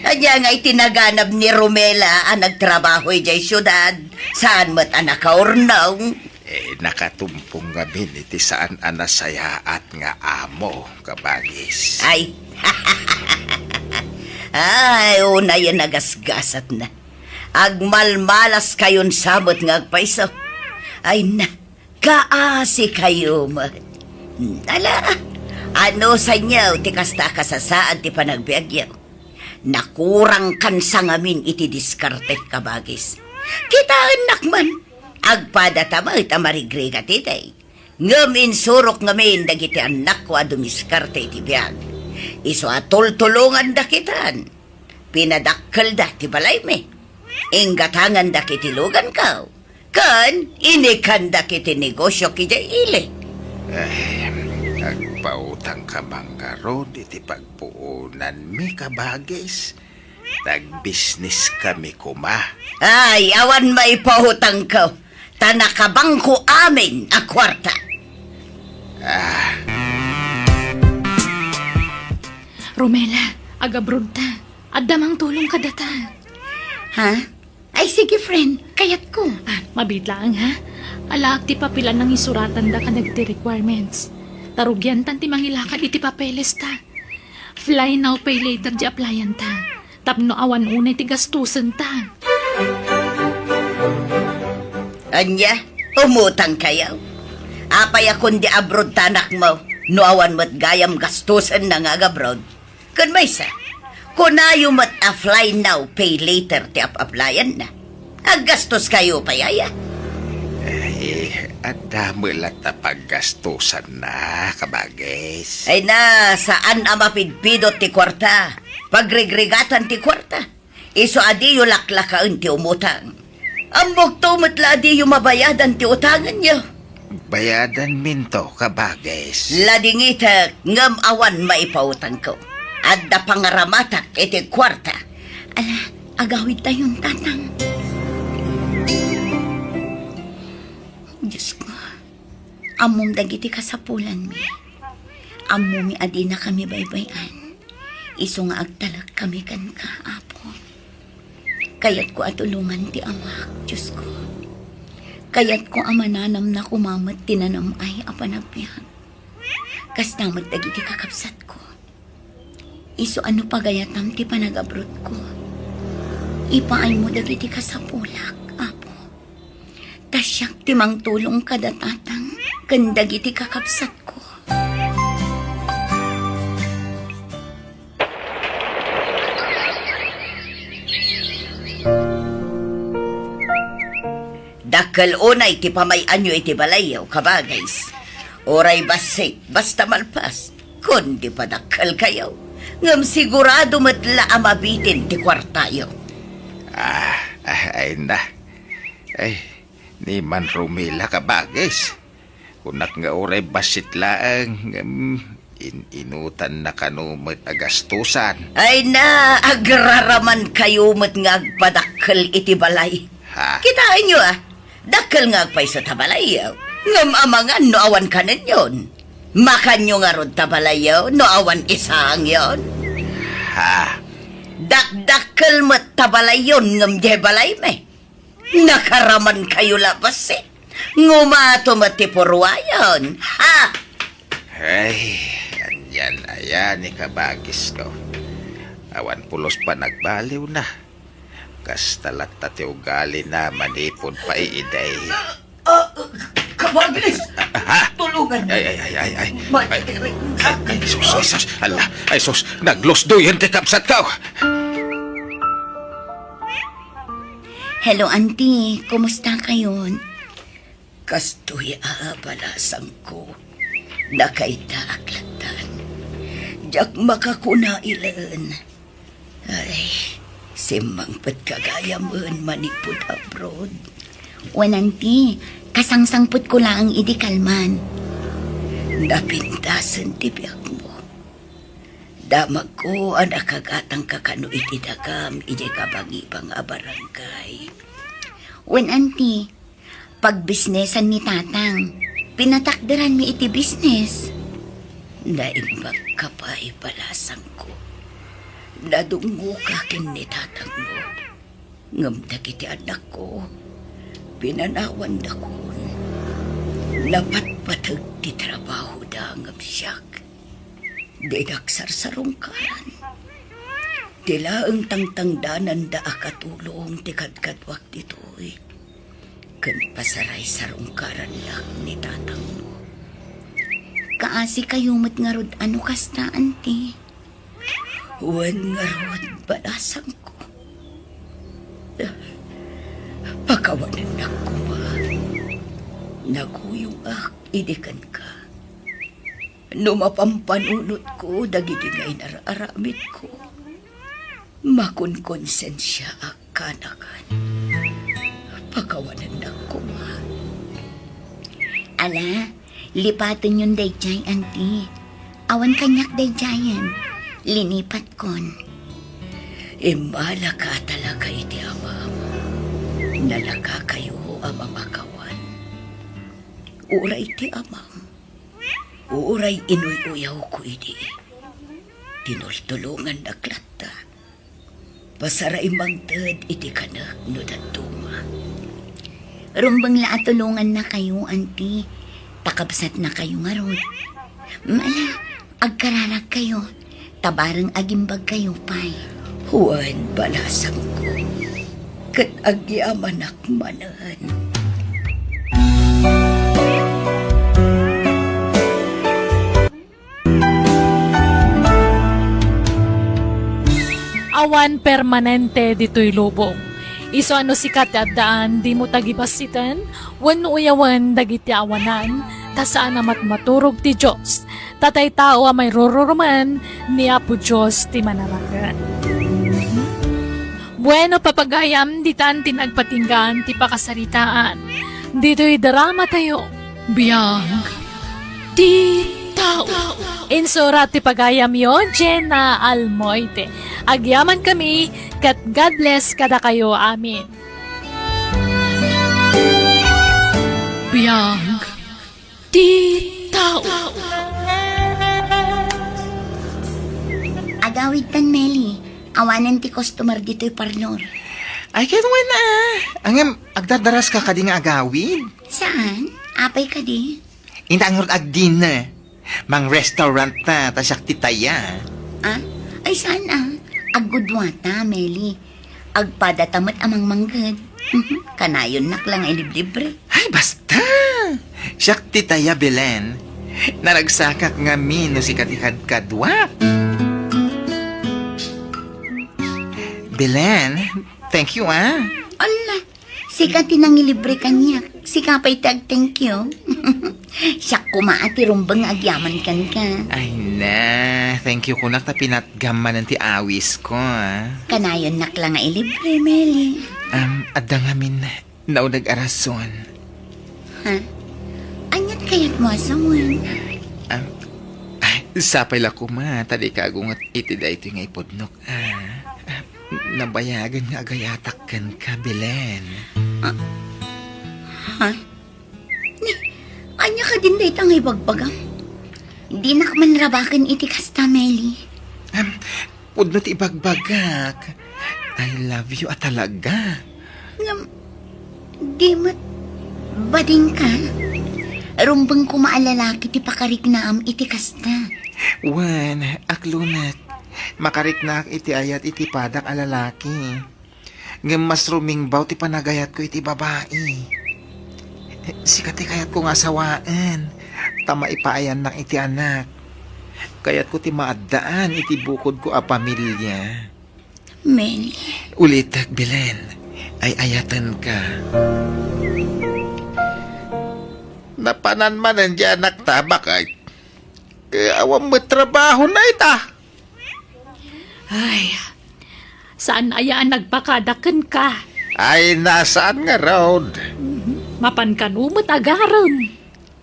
Anya nga itinaganap ni Romela ang nagtrabaho jay syudad. Saan mo't anak kaurnaw? Nakatumpong gamin iti saan anasayaat nga amo, kabagis. Ay, ay, una yan nagasgasat na. Agmalmalas kayon sabot nga agpaiso. Ay na, kaasi kayo man. Ala, ano sa inyo, ti kasta kasasaan ti panagbiagyaw. Nakurang kan sa ngamin iti diskarte kabagis. Kita anak man, agpada tama ita marigrigat itay. Ngamin surok ngamin dagiti anak ko adumiskarte iti biyag. Iso atol-tulungan da kitan. Pinadakkel da ti balay me. Inggatangan da kiti lugan ka. Kan, inikan da kiti negosyo kijay ili. Nagpautang ka manggaro iti pagpuunan mi, kabagis. Nag-business kami kuma. Ay, awan maipahutang ka. Tanakabangko amin a kwarta. Romela, agabroad ta. Addamang tulong ka data. Ha? Ay, sige friend, kayat ko. Mabitlaang ha. Alaak ti papilan ng isuratan da ka nagti requirements. Tarugyan tan ti mangilakad iti papeles ta. Fly now, pay later di applyan ta. Tapno awan unay ti gastusan ta. Anya, umutang kayo. Apay akong di abroad tanak mo. No awan mo't gayam gastusan na nga abroad. Kun may sa, kunayo mo't a-fly now, pay later ti ap-applyan na. Aggastos kayo pa yaya. At dami lang na paggastusan na, kabagis. Ay na, saan amapidpidot ti kwarta? Pagregrigatan ti kwarta. Iso adiyo laklakaan ti umutang. Ambok to matla adiyo mabayadan ti utangan niyo. Bayadan minto, kabagis. Ladingita, ngam awan maipautang ko. Adda pangaramatak iti kwarta. Ala, agawid tayong tatang. Diyos ko, amom dagiti kasapulan mi. Amom mi adi na kami baybayan. Iso nga agtalak kami kan kaapo. Kayat ko atulungan ti amak, Diyos ko. Kayat ko amananam na kumamat tinanam ay apanagpihag. Kas namat dagiti kakapsat ko. Iso ano pagayatam ti panagabrot ko. Ipaay mo dagiti kasapulak, apo. Tasyak ti mang tulong kadatatang kandagiti kakapsat ko. Dakkel unay ti pamayanyo iti balayaw, kabagays. Oray basik, basta malpas. Kundi pa dakkel kayo. Ngam sigurado matla amabitin ti kwartayo. Ay na. Ay, ni man Romela, kabagis. Kunak nga oray basit laang, inutan na kanumot agastusan. Ay na, agraraman kayo mat nga agpadakkel iti balay. Ha? Kitain nyo dakkel nga agpay sa tabalayaw. Ngam amangan no awan kanin yon. Makanyo nga rod tabalayaw no awan isang yon. Ha? Dakdakkel mat tabalayon ngam di balay me. Nakaraman kayo labas Ngumato matipurwayon. Ha? Ay, anyan ayan ni kabagis ko. Awan pulos pa nagbaliw na. Kastalat tati ugali na manipod pa iiday. Kabagis! Tulungan mo. Ay, sus, ala, ay sus, naglosdoyan ti kapsat ka. Hello, auntie. Kumusta kayon? Kastoy aabalasan ko. Nakaita aklatan. Diyak makakunailan. Ay, simang patkagayaman manipod abroad. Wananti, kasangsangput ko lang ang idikalman. Napintasan ti biyak mo. Damag ko ang nakagatang kakano iti dagam iti kabangibang abarangay. Wananti, pag bisnesan ni tatang, pinatakderan mi iti business. Naimbag ka pa ipalasang ko. Nadungo ka kini tatang mo. Ngamdag iti anak ko. Pinanawan na ko. Napatpatag ti trabaho da ngam siyak. Didaksar sa rungkaran. Tila ang tangtangdanan da akatulong ti kadkadwak ditoy. Kan pasaray sa rungkaran lang ni tatang mo. Kaasi kayumot nga rod ano kasta, auntie? Wan nga rod balasang ko. Pakawanan na ko ba? Naguyong idikan ka. Numapampanunot ko, dagiti nga inararamit ko. Makunkonsensya akanakan. Pakawanan na ko ba? Ala, lipatan yun dayjay, auntie. Awan kanyak dayjayan. Linipat kon. Imala ka talaga iti amam. Nalaka kayo ang mamakawan. Uray ti amam. Uray inuy-uyaw ko iti. Tinultulungan na klata. Pasaray mangtad iti kanak no datuma. Rumbang laatulungan na kayo, auntie. Pakabsat na kayo nga rod. Mala, agkararag kayo. Tabarang agimbag kayo, pay. Huwan balasang ko. Kat agyamanak manan. Awan permanente dito'y lubong. Iso ano sikat at daan, di mo tagibasitan, wano uyawan dagiti awanan, tasaan amat maturog ti Diyos. Tatay tao may rororuman, ni Apo Diyos ti manaragan. Bueno, papagayam, ditan tinagpatinggan, ti pakasaritaan. Dito'y drama tayo, biyang, ti tao. Insura ti pagayam yon, Jenna Almoite. Agyaman kami, kat God bless kada kayo, amin. Biyang, ti tao. Agawid tan, Meli. Awanan ti customer dito'y parlor. Ay, kaya naman na. Angam, agdadaras ka ka di nga agawin. Saan? Apay ka di? Intangrot agdin na. Mang restaurant na, tasyak titaya. Ah? Ay, saan Agudwata, Meli. Agpadatamat amang manggad. Kanayon nak lang ay libre. Ay, basta. Siyak titaya, Belen. Naragsakak nga no si katihad kadwa. Belen, thank you, Ala, sika tinangilibre kanya. Sika pa'y thank you. Siya kumaati rumbang agyaman kan ka. Ay na, thank you kunak na pinatgaman ng ti awis ko, Kanayon nak lang ay libre, Meli. Adda nga min, naunag-arason. Ha? Anyat kayat mo asawan? Sapay la ko ma, tadi kagungat itida ito nga ipodnok, Nabayagan nga agayatakkan ka, Belen. Ha? Anya ka din dahi tang ibagbagang? Di nak man rabakan iti kasta, Meli. Pudnot ibagbagak. I love you talaga. Di mat bading ka? Rumbang kumaalalaki ti pakarik na iti kasta. Wan, aklunat. Makariknak iti ayat iti padak alalaki. Ngam mas rumingbaw ti panagayat ko iti babae. Sikat ti kayat ko nga sawaan. Tama ipaayan ng iti anak. Kayat ko ti maadaan iti bukod ko a pamilya. Meli. Ulitak, Belen. Ay ayatan ka. Napanan man ang anak tabak ay. Awang matrabaho na ita. Ay, saan ayaan nagpakadakan ka? Ay, nasaan nga road? Mapan ka numot agaram.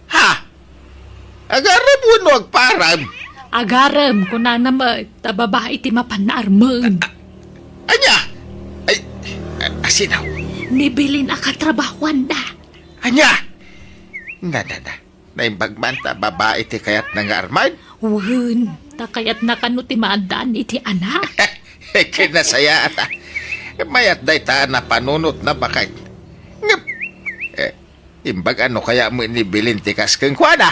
Ha? Agarap mo no agparab. Agaram ko na naman, tababa iti mapan na armag. Anya? Ay, asinaw. Nibilin akatrabahuan na. Anya? Na. Naimbagman ta babae ti kayat nga armad? Wen, takayat na kanu ti maadaan iti anak. Kinasaya ata. Mayat day taan na panunot na bakit. Ngep. Imbag ano kaya mo inibilin ti kaskeng kwada?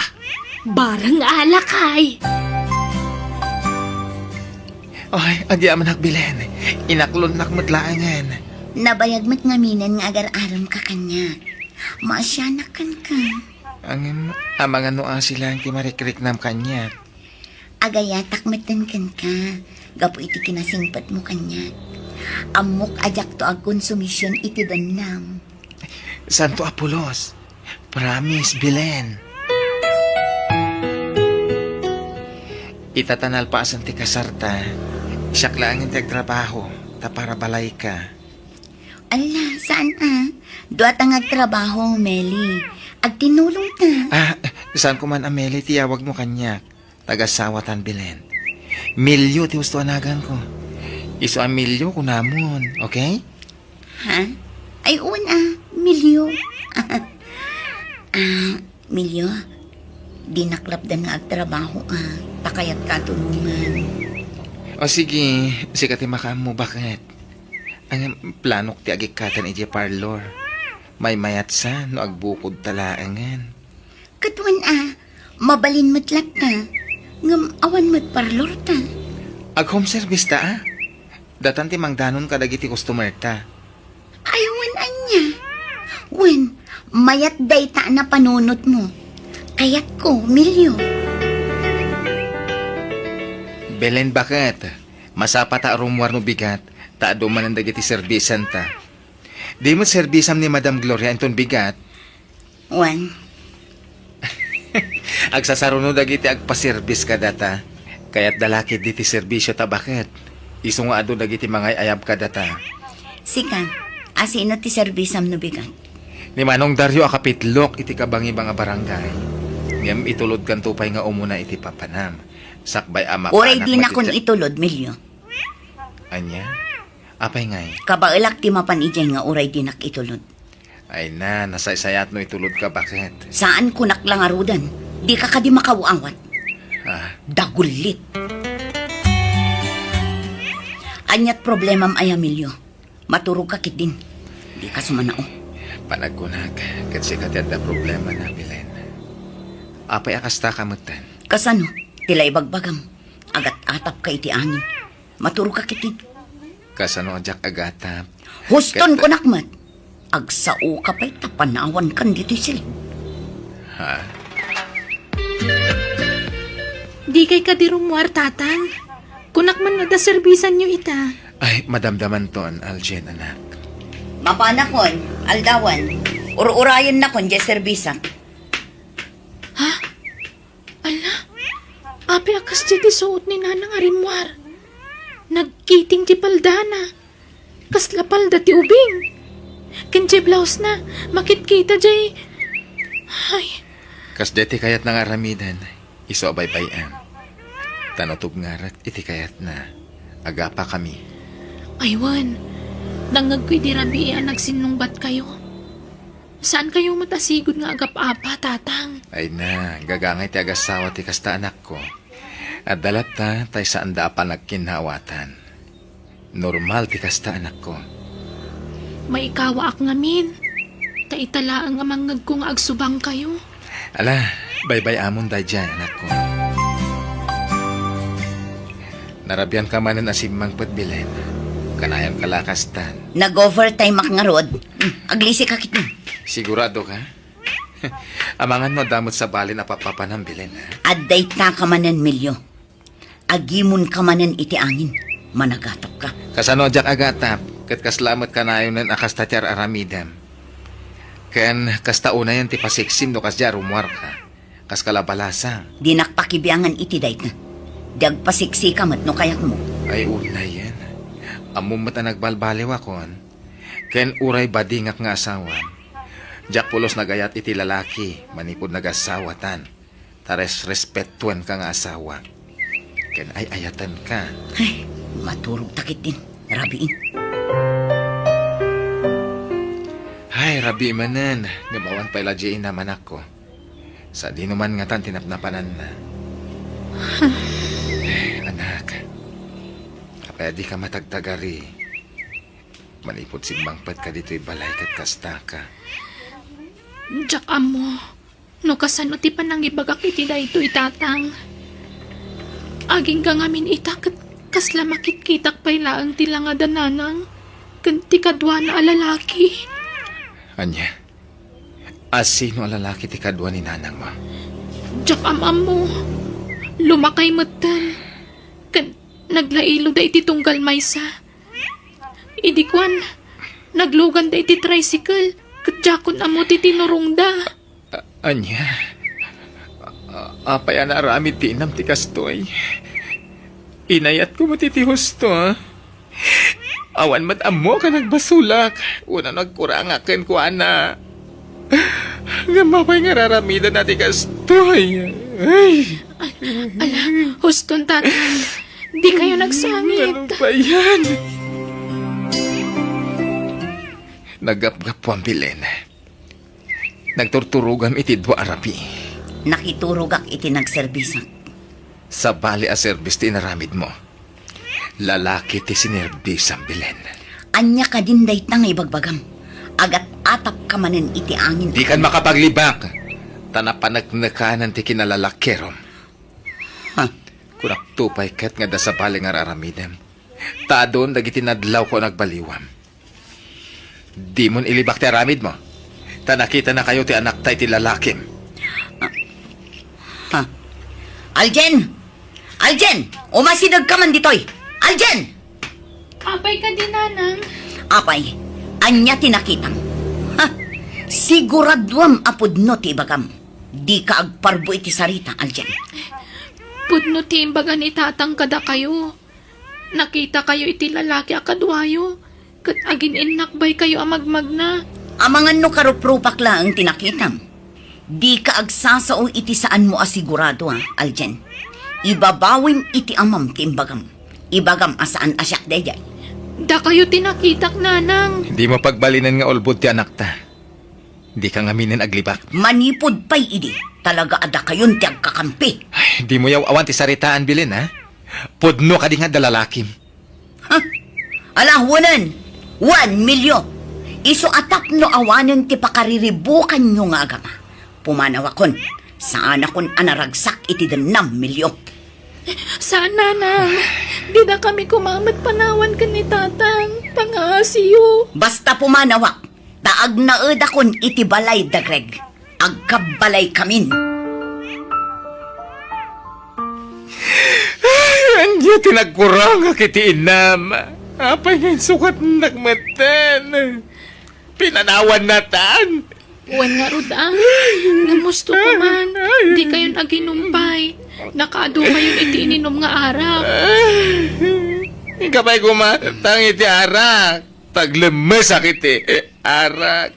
Barang alakay. Ay, agya man Bilen. Inaklon nakmatlaangan. Nabayag mo't ngaminan nga agar-aram ka kanya. Maasyanakan ka. Ang amang ano sila ang timarikrik nam kanya. Agayatak matan kan ka. Gapo iti kinasingpat mo kanya. Amok ajak to ag konsumisyon iti danam. Santo Apolos. Promise, Bilen. Itatanal pa asan ti kasarta. Siyak lang ang trabaho. Ta para balay ka. Ala, saan Duat ang agtrabaho, Meli. Ag tinulong ta. Saan ko man Ameli, tiyawag mo kanya. Tagasawatan, Bilen. Milyo ti gusto anagan ko. Iso ang milyo ko namon, okay? Ha? Ay, Milyo. Milyo, di naklapdan nga agtrabaho, Takayat katulungan. O sige, sikat makam mo, bakit? Ang planok ti agikatan iti parlor. May mayat sa no agbukod talaangan. Katuan, mabalin mo't lak ta. Ngam awan mo't parlor ta. Ag home service ta, Datan ti mangdanon kadagiti customer ta. Ayawan anya. Wen, mayat day ta na panunot mo. Kayat ko, Milyo. Belen, bakit? Masapa ta rumwar no bigat, ta duman ang dagiti serbisan ta. Di mo serbisam ni Madam Gloria inton bigat, Wan, agsasaruno dagiti agpaservis ka data. Kaya't dalakid diti serbisyo ta, bakit? Iso nga ado dagiti mga ayab ka data. sika, asino ti serbisam no bigat. Ni Manong Dario akapitlok iti kabangi mga barangay. Ngem itulod kan tupay nga umuna iti papanam. Sakbay ama Oray di na matitya- kun itulod, Milyo. Anya? Apay ngay? Kabailak ti mapanijay nga oray di nak itulod. Ay na, nasaysayat no itulod ka, bakit? Saan ko naklangarudan? Di ka kadi makawawat. Dagulit. Anyat problemam ay Milyo. Maturog ka kit din. Di ka sumanao. Panagkunag, kasi katiyad problema na, Bilen. Apay akasta kamutan. Kasano? Tila ibagbagam. Agat atap ka iti angin. Maturog ka kit din. Kasano ajak agatap. Huston ko nakmat. Agsao ka pa'y tapanawan kan dito sila. Ha? Di kay kadirumwar, tatang. Kunak man nga da serbisan nyo ita. Ay, madamdaman ton, Aljen, anak. Mapanakon, aldawan. Ur-urayan na kon, serbisak. Ala, api akas di suot ni nanang arimwar. Nagkiting ti paldana. Kasla palda ti ubing. Kenche blouse na, makitkita jay. Ay, Kas deti kayat na nga ramidan, iso abay-bayan. Tanotog ngarat, iti kayat na. Agapa kami. aywan. Nangagkoy di rabian nagsinungbat kayo. Saan kayo matasigod nga agap-apa, tatang? Ay na, gagangay ti agasawa ti kasta anak ko. At dalat ta, tay saan da pa nagkinhawatan. Normal ti kasta anak ko. May ikawa ak ngamin. Taitala ang amangag kong agsubang kayo. Ala, baybay amon da dyan, anak ko. Narabyan ka man na asimang patbilen. Kanayang kalakastan. Nag-overtime ak nga rod. Aglisi ka kit din. Sigurado ka? Amangan mo damot sa bali na papapanambilin, ha? Adday ta ka manen, Milyo. Agimun ka manen iti angin. Managatap ka. Kasano jak agatap, kat kaslamat ka na yun ng akastatyar aramidam. Ken kasta una yan ti pasiksim no kasya rumwar ka. Kas kalabalasang. Di nakpakibiangan iti dayt na. Dag pasiksi ka mat no kayak mo. Ay unay yan. Amum mata nagbalbaliw akon. Ken uray badingak nga asawan. Jak pulos nagayat iti lalaki, manipod nagasawatan. Tares respetuan ka nga asawa. Ken ay ayatan ka. Ay, maturog takit din. Rabiin. Ay, rabi manan. Gamawan pa ilajyain naman ako. Sa di naman nga tan tinapnapanan na. Anak, pwede ka matagtagari. Manipod simbangpat ka dito'y balay kat kasta ka. Jak amo, no kasano ti panang ibagak iti dayto itatang. Aging ka ngamin itak kasla makitkitak pay laang tila nga dananang. Kanti kadwa na alalaki. Anya, sino ang lalaki ti kadwa ni nanang mo? Jak amamo, lumakay matan. Naglailo da iti tunggal maysa. Idikwan, naglugan da iti tricycle. Kadjakon amo ti tinurong da. Anya, apay na aramid ti inam ti kastoy. Inayat ko mo ti husto, ha? Awan mat amo ka nagbasulak. Una nagkurangakin ko, ana. Nga mapay nga raramida na ti kastoy. Ay, Ala, huston tatang. Di kayo nagsangit. ano ba yan? Nagapgap po ang bilin. Nagturturugam iti dwa arabi. Nakiturog ak iti nagserbisak. Sa bali a service ti naramid mo. Lalaki ti sinerbis ang bilin. Anya ka din daytang ibagbagam. Agat atap ka manen iti angin. Di kan makapaglibak. Tanapanagnakanan ti kinalalakerom. Ha? Kunak tupay kat nga da sa bali nga raramidem. Taadon dagiti nadlaw ko nagbaliwam. Di mon ilibak ti aramid mo. Tanakita na kayo ti anak tay ti lalakim. Ha? Aljen! Aljen! Umasidag ka man ditoy! Aljen! Apay ka din, nanang. Apay, anya tinakitang. Ha? Siguraduam apod no ti bagam. Di ka agparbo iti sarita, Aljen. Pudno ti imbaga ni tatang kada kayo. Nakita kayo iti lalaki akadwayo. Kat agin innakbay kayo amagmag na. Amangan no karuprupak lang ang tinakitam. Di ka agsasao iti saan mo asigurado, ha, Aljen. Ibabawim iti amam ti imbagam. Ibagam asaan asyak dayay. Da kayo tinakitak, nanang. Di mo pagbalinan nga olbod ti anak ta. Di ka ngaminin aglibak. Manipod pa'y idi. Talaga ada kayon ti agkakampi. Ay, di mo yaw awan ti saritaan bilin, ha? Pudno ka di nga dalalakim. Ha? Alahunan! 1 milyon! Iso atap no awanan ti pakariribukan nyo nga agama. Pumanawakon. Saan akon anaragsak iti 6 milyon. Saan, nanang? Di na kami kumamat panawan ka ni tatang. Pangasiyo. Basta pumanawak. Taag naed akon iti balay da Greg. Agkabalay kamin. Anya tinagkurang kiti inam. Apay ngayon sukat nagmatan. Pinanawan natan. Uwan nga rod ah. Namusto ko man. Di kayo naginumpay. Nakaado kayo iti ininom nga araw. Kapay kumatang iti arak. Taglemes akiti arak.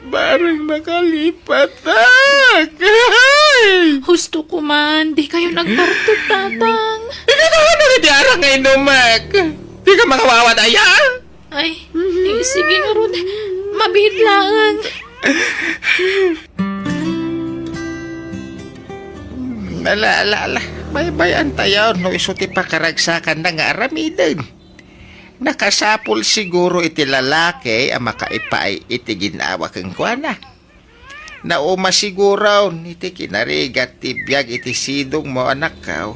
Barang nakalipatak. Husto ko man. Di kayo nagpartot, tatang. Ikaw naman na iti arak nga inumak. Di ka makawawat aya. Ay, sige nga rod. Mabihit lang. Ala. Baybayan tayo no isuti pa karagsakan na nga aramidin. Nakasapol siguro iti lalaki ang makaipaay iti ginawa kang kuana. Nauma siguro iti kinarigat ti biyag iti sidong mo anak kao.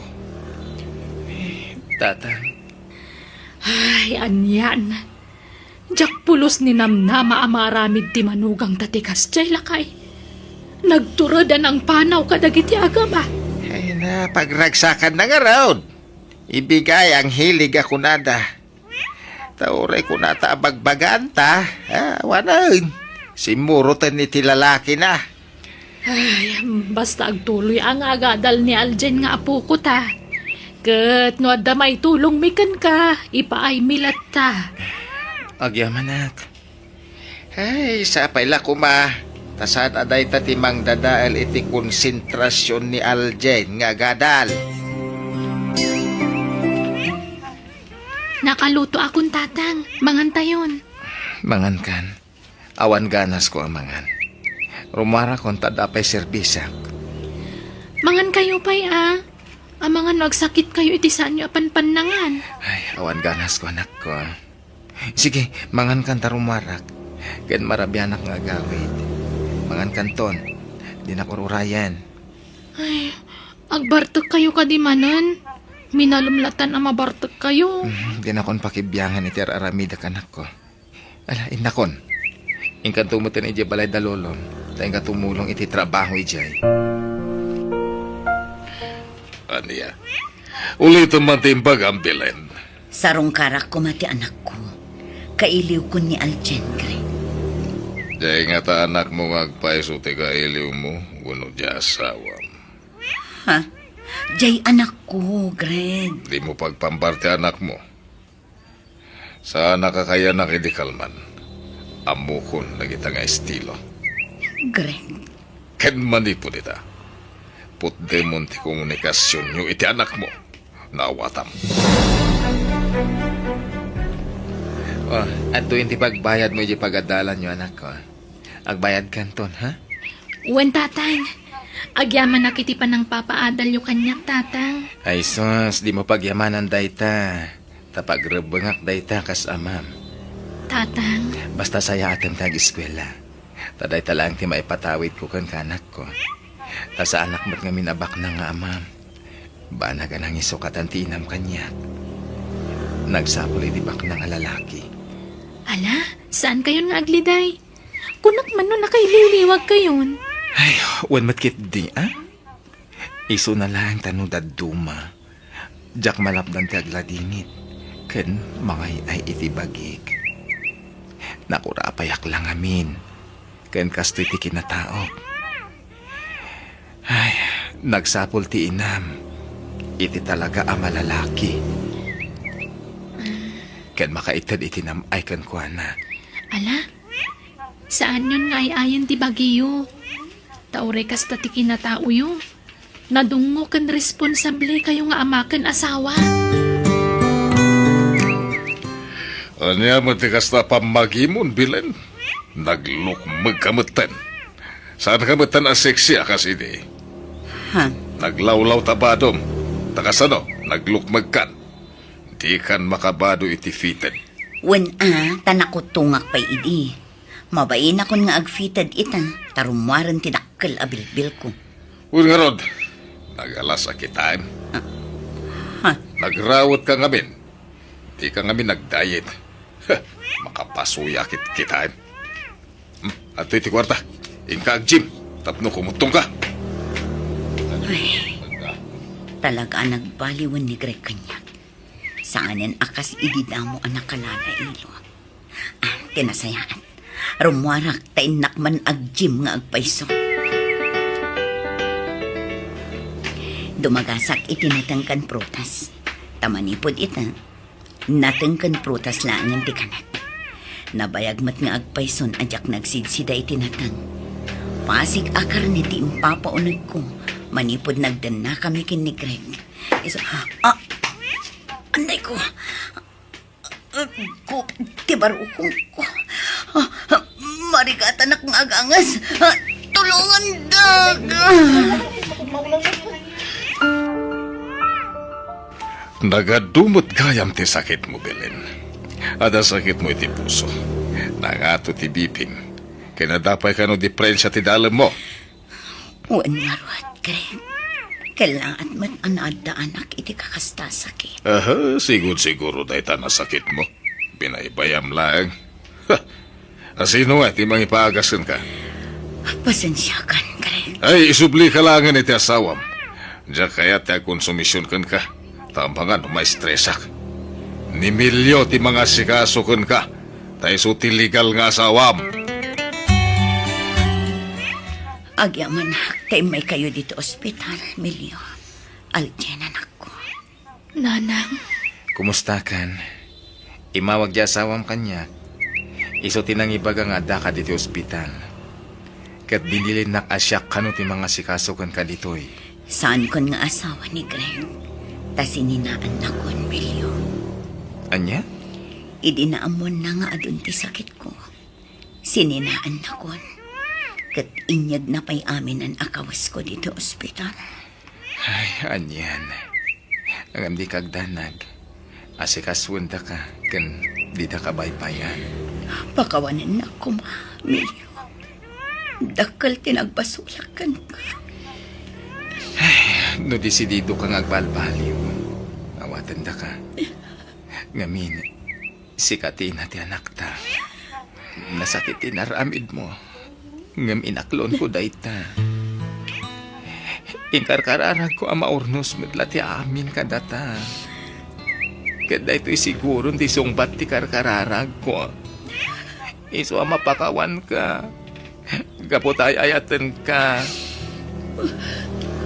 Tatang. Ay, anyan. Jak pulos ni namnama amaramid ti manugang tatikas jay lakay. Nagturodan ang panaw kadagiti agama. Ay na, pagragsakan na nga raon. Ibigay ang hilig ako nada. Tauray ko nata abagbaganta. Wanan. Simurutan ni ti lalaki na. Ay, basta agtuloy ang agadal ni Aljen nga apo ko ta. Kat no adda may tulong mikan ka, ipaay milat ta. Agyamanat. Ay, sapay la kuma. Tasan aday tatimang dadaal iti konsentrasyon ni Aljen nga gadal. Nakaluto akong tatang, mangantayon. Mangan kan. Awan ganas ko ang mangan. Rumara kon tadapay serbisak. Mangan kayo pa'y ah. Ang mga nagsakit kayo iti saan nyo apan panangan. Ay, awan ganas ko, anak ko. Sige, mangan kan tarumarak. Kan marabyanak nga gawid. Mangan kanton. Di na kururayan. Ay, agbartok kayo kadimanan. Minalumlatan ang mabartok kayo. Di na kon pakibyangan iti aramida kanak ko. Ala, inakon. Ingkan tumutin iti balay dalolon. Tayo nga tumulong iti trabaho ijay. Aniya, ulitin man timbag ang bilen. Sarong karak ko mati anak ko. Kailiw ko ni Aljen, Greg. Diyay nga ta anak mo ngagpaiso ti kailiw mo, wano di asawam. Ha? Jay anak ko, Greg. Di mo pagpambarte anak mo. Sa nakakaya nakidikalman, amukon na kita nga estilo. Greg. Ken manipo nita. Putde mo ti komunikasyon nyo iti anak mo. Nawatam. Oh, ato yung pagbayad mo yung pagadalan nyo, anak ko. Agbayad kanton, ha? Uwan tatang. Agyaman na kiti pa ng papaadal yung kanyak tatang. Ay sus, di mo pagyamanan dayta. Tapagrabangak dayta kas amam. Tatang, Basta saya atin tag-eskwela. Taday talang ti maipatawid ko kan kanak ko. Ta sa anak mo't nga minabak na nga amam. Ba na ganang isukatan ti inam kanyak. Nagsapuli di bak na nga lalaki. ala, saan kayo nga agliday? Kunak man nun nakaililiwag kayon. Ay, wan matkit di, ah? Iso na lang tanudad duma. Jak malapdan ti agladingit. Ken mangay ay itibagik. Nakurapayak lang amin. Ken kastoy ti kinataok. Ay, nagsapol ti inam. Iti talaga ang malalaki. Ken makaitad iti nam ay ken kuana. Ala, saan yun nga ayan ti bagiyo? Taure kas ti kinatao yun. Nadungo kan responsable kayo nga amakan asawa. Anya mo ti kasta pamagimon bilen. Naglukmag kamutan. Saan kamutan ang seksi akas ini? Ha? Naglawlaw tabadom. Takasano, naglukmag kan. Di kan makabado iti fitted. Wen tanakot tungak pa'y idi. Mabain ako nga agfitted itan. Tarumwaran ti dakkel abilbil ko. Un nga rod, nagalas a kitain. Ha? Nagrawat ka ngamin. Di ka ngamin nagdayet. Makapasuya kitain. Ato iti kwarta. Ingka ag gym. Tapno kumutong ka. Talaga nagbaliwan ni Greg kanya. Saanin akas ididamo ang nakalala ilo. Tinasayaan. Rumwarak tainak man ag gym nga agpaiso. Dumagasak itinatangkan prutas. Tamanipod ita. Natangkan prutas lang ang tikanat. Nabayagmat nga agpaison ajak nagsidsida itinatang. Pasig akar ni ti impapaunag ko. Manipod nagdan na kami kin ni Greg. Iso, anday ko. Tibarukong ko. Marigatan akong agangas. Tulungan dag. Nagadumot gayam ti sakit mo, Belen. Ada sakit mo iti puso. Nangato ti biping. Kinadapay ka no diferensya ti dalam mo. Wan maruat, Greg. Kailangan man anada anak iti kakasta sakit. Aha, siguro dahi ta na sakit mo. Binaybayam lang. Asino nga, ti mangipagasan ka. Pasensya kan, Greg. Ay, isubli ka langan iti asawam. Diyan kaya ti konsumisyon kan ka. Tampangan, may stresak. Ni milyo ti mga sikaso kan ka. Tayo so ti legal nga asawam. Agyaman tayo may kayo dito ospital, Milyo. Aljen anak ko. Nanang, Kumusta kan? Imawag di asawam kanya. Iso tinang ibaga nga da ka dito ospital. Kat dinilin nak asyak kano ti mga sikaso kan ka ditoy. Saan kon nga asawa ni Greg? Ta sininaan na kon, Milyo. Anya? Idinaamon na nga adun ti sakit ko. Sininaan na kon. Kat inyag na pa'y amin ang akawas ko dito ospital. Ay, anyan. Ang di kagdanag. Asikaswon da ka, kan di da ka baybayan. Pakawanan na ko, ma, Emilio. Dakal tinagbasulakan ka. No desidido kang agbalbaliw. Awatan da ka. Ngamin, sikatin na ti anak ta. Nasakitin aramid mo. Ngam inaklon ko dayta. Inkarkararag ko ang maurnos medlati amin kadata. Kada ito'y siguro di sungbat ti karkararag ko. Iso ang mapakawan ka. Gapotay ayatan ka.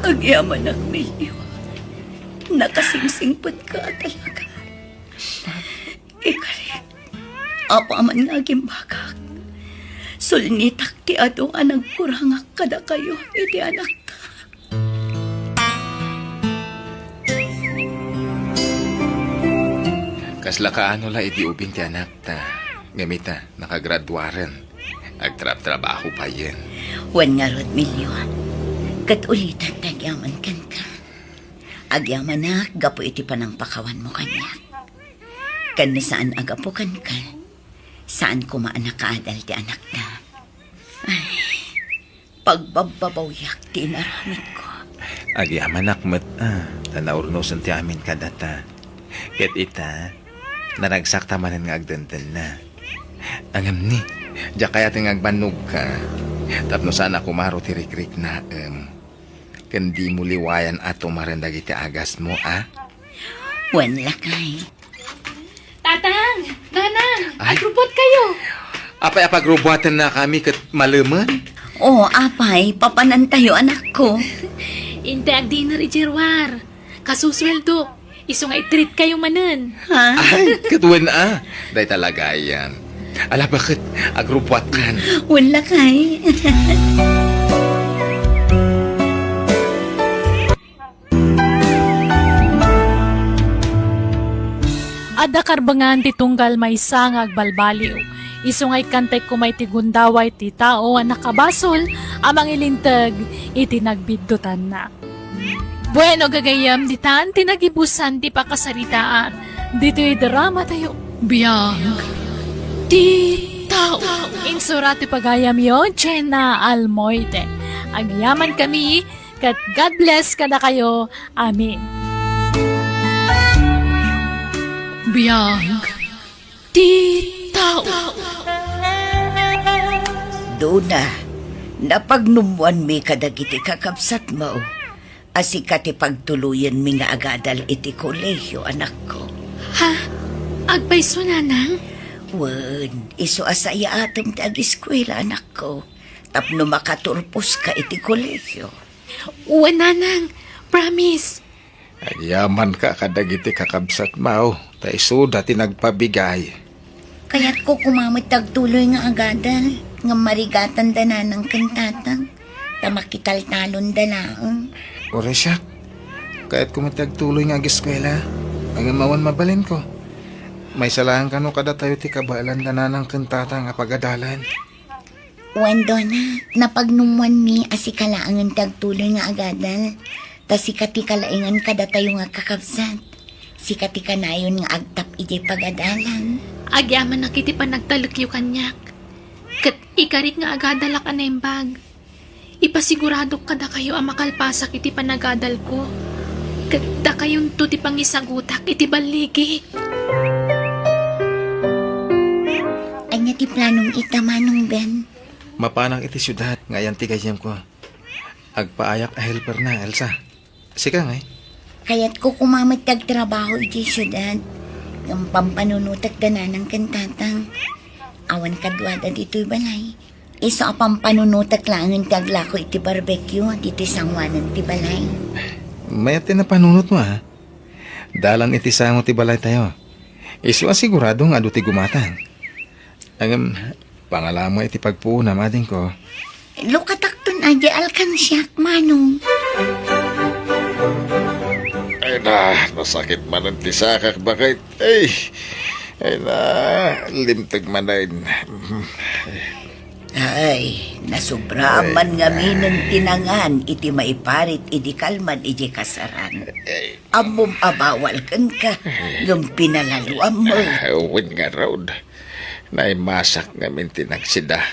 Agyaman ang Emilio. Nakasingsingpot ka talaga. Ikarit. Apa man nga gimbagak. Sulnitak ti ado anang kurangak kada kayo. Iti anak ka. Kasla kaano la iti ubing ti anak ta. Gamita, nakagraduaran. Agtrap-trabaho pa yan. Wan nga rod, Emilio. Kat ulitan tagyaman kan ka. Agyaman na, gapo iti panang pakawan mo kanya. Kan ni saan agapo kan ka. Saan ko maanak kaadal ti anak na. Ay, pagbababawyak ti naramit ko. Agyaman akmat tanaurnosan ti amin kadata. Ket ita, naragsak tamanan nga agdandan na. Angam ni, diya kaya ting agbanog ka. Tapno sana kumaro ti rikrik na kandi mo liwayan at tumarandag iti agas mo, Wan lakay. Tatang! Nanang! Ay. Agrupot kayo! Apay apagrubuatan na kami kat malaman. Oo, apay, papanan tayo anak ko. Inte ag dinner ijerwar. Kasusweldo. Iso nga i-treat kayo manan. Ha? Ay, katuwan Day talaga yan. Ala bakit agrubuatan? Wan lakay. Ada karbangan ti tunggal may sangag balbaliw. Isungay kantay kumay ti gundaway ti tao ang nakabasol amang ilintag iti nagbiddutan na. Bueno gagayam ditan tinagibusan ti pakasaritaan. Dito'y drama tayo. Biyang ti tao. Insura ti pagayam yon Chena Almoite. Agyaman kami kat God bless kada kayo. Amin. Biyang ti tao. Duna, napagnumuan mi kadagiti kakabsat mo. Asika ti pagtuluyan mi nga agadal iti kolehiyo, anak ko. Ha? Agpaiso nanang? Wan, iso asaya atom ti ag-eskwela, anak ko. Tapno makaturpos ka iti kolehiyo. Uwan nanang. Promise. Agyaman ka kadagiti kakabsat mao. Tay suda tinagpabigay. Kaya't ko kumamit tagtuloy nga agadal. Nga marigatan dana ng kantatang. Tamakital-talon dalaang. Ore siya. Kahit kumatagtuloy nga ag-eskwela, ang amawan mabalin ko. May salahan ka no kada tayo ti kabalan na ng kantata nga pagadalan. Wando na, napagnumuan mi asikalaangan tagtuloy nga agadal. Ta sikati kalaingan kada tayo nga kakabsat. Sikati kanayon nga agtap iti pagadalan. Agyaman na kiti pa nagtalukyo kanyak. Kat ikarit nga agadalak anembag. Ipasigurado kada kayo ang makalpasak iti panagadal ko. Kat da kayon to ti pangisagutak iti baligi. Anya ti planong itamanong Ben. Mapanang iti syudad, ngayon tigayam ko. Agpaayak a helper na, Elsa. Sika ngay. Kaya't ko kumamit tagtrabaho iti syudad. Ang pampanunutak dana ng kantatang. Awan kadwada dito'y balay. Iso a pampanunutak lang ang taglako iti barbecue dito'y sangwanan ti balay. Mayat na panunot mo, Dalan iti sango ti balay tayo. Isu asigurado nga adu ti gumatan. Ang pangalamo iti pagpuuna mading ko. Lukatakton aja alkansyak manong. Ay na, masakit man ang tisakak bakit. Ay na, limtag man ay. Ay, Nasubra man nga minang tinangan, iti maiparit, iti kalman, iti kasaran. Amom abawal kan ka, ngam pinalaluan mo. Uwin nga road. Naimasak ngamin tinagsida.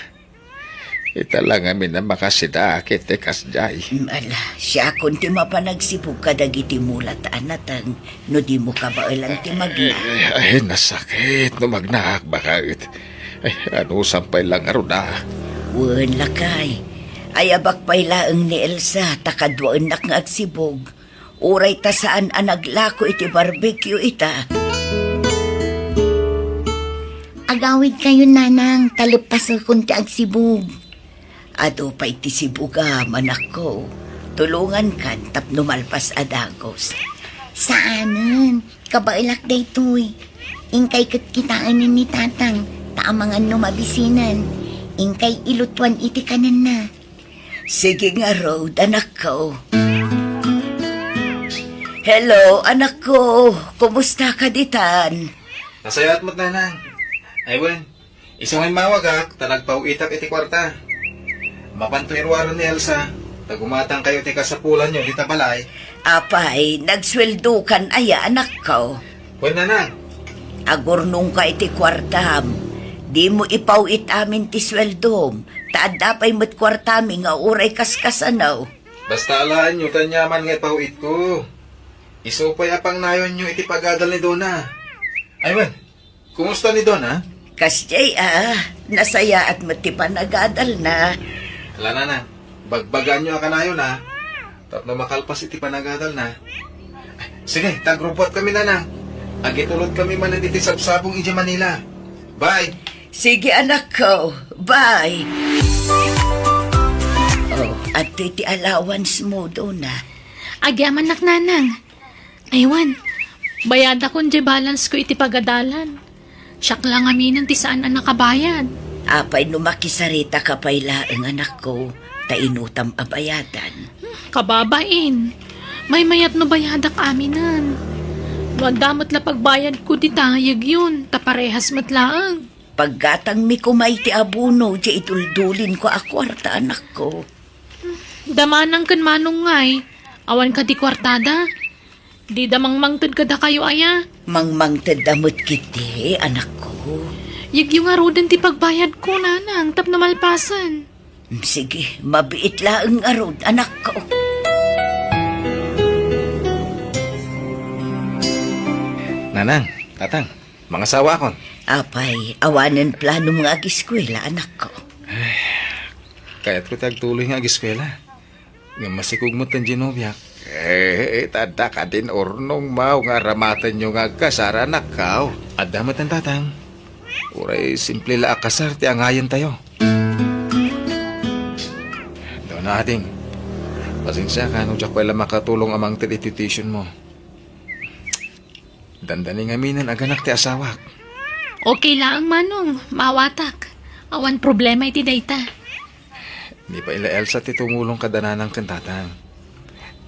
Ita lang ngamin na makasida kiti kasjay. Ala, siya kung ti mapanagsipog ka dagiti mulat anatang, no di mo ka ba ilang ti magna. Ay, nasakit. No magnaak bakit. Ay, ano sampay lang aro na. Wan lakay. Ay abak pay laeng ni Elsa, takadwaan nak nga agsibog. Uray ta saan anaglako iti barbecue ita. Agawid kayo, nanang. Talupas akong ti agsibog. Ado pa iti sibuga, manak ko. Tulungan kan tapno malpas adagos. Saanan? Kabailak day to'y. Ingkay kitkitaan ni tatang. Taamangan no mabisinan. Ingkay ilutuan iti kanan na. Sige nga, Rod, anak ko. Hello, anak ko. Kumusta ka ditan? Nasayat mo't nanang. Aywan, isang ay mawagak, tanagpaw itak iti kwarta. Mapantuirwaran ni Elsa, tagumatang kayo ti kasapulan nyo, di tabalay. Apay, nagsweldo kan aya, anak ko. Wen nanang, Agurnong ka iti kwartam. Di mo ipawit amin ti sweldom. Taad dapay mo't kwartami nga uray kaskasanaw. basta alaan nyo kanyaman nga pauit ko. Isupay apang nayon nyo iti pagadal ni Dona. Aywan, kumusta ni Dona? Kasjay nasaya at matipanagdal na. Ala nanang, bagbagan nyo akanayon ha. Tapno makalpas iti panagadal na. Ay, sige, tagrupot kami nanang. Agitulod kami man iti sabsabong iji Manila. Bye! Sige anak ko, bye. Oh, at iti allowance mo doon na. Agyaman nak nanang. Aywan, bayad akong di balance ko iti pagadalan. Siyak lang aminan ti saan ang nakabayad. Apay numakisarita ka pay laeng anak ko, tainutam abayadan. Kababain, may mayat no bayadak aminan. No damot la pagbayad ko di tayag yun, taparehas matlaang. Paggatang mi kumay ti abuno, di ituldulin ko akwarta anak ko. Damanang kan manong ngay, awan ka di kwartada. Di damang mangtad ka da kayo aya. Mangmangtad damot kiti, anak ko. Yagyo nga rodan ti pagbayad ko nanang, tap na malpasan. Sige, mabiit laeng arod, anak ko. Nanang, tatang, mga sawa kon. Apay, awanan plano mga agiskwela, anak ko. Kaya't ko tagtuloy nga ag-eskwela. Nga masikog mo tan Genoviak. Tada ka din ornong mau nga ramatan nyo nga kasara nakaw. At damat ang tatang. Uray, simple la akasar, ti angayan tayo. Doon na ating. Pasensya ka, nung jak pala makatulong amang tititution mo. Dandaning aminan aganak ti asawak. Okay lang manong, mawatak. Awan problema iti dayta. Di pa ila Elsa ti tumulong kadananang kantatang.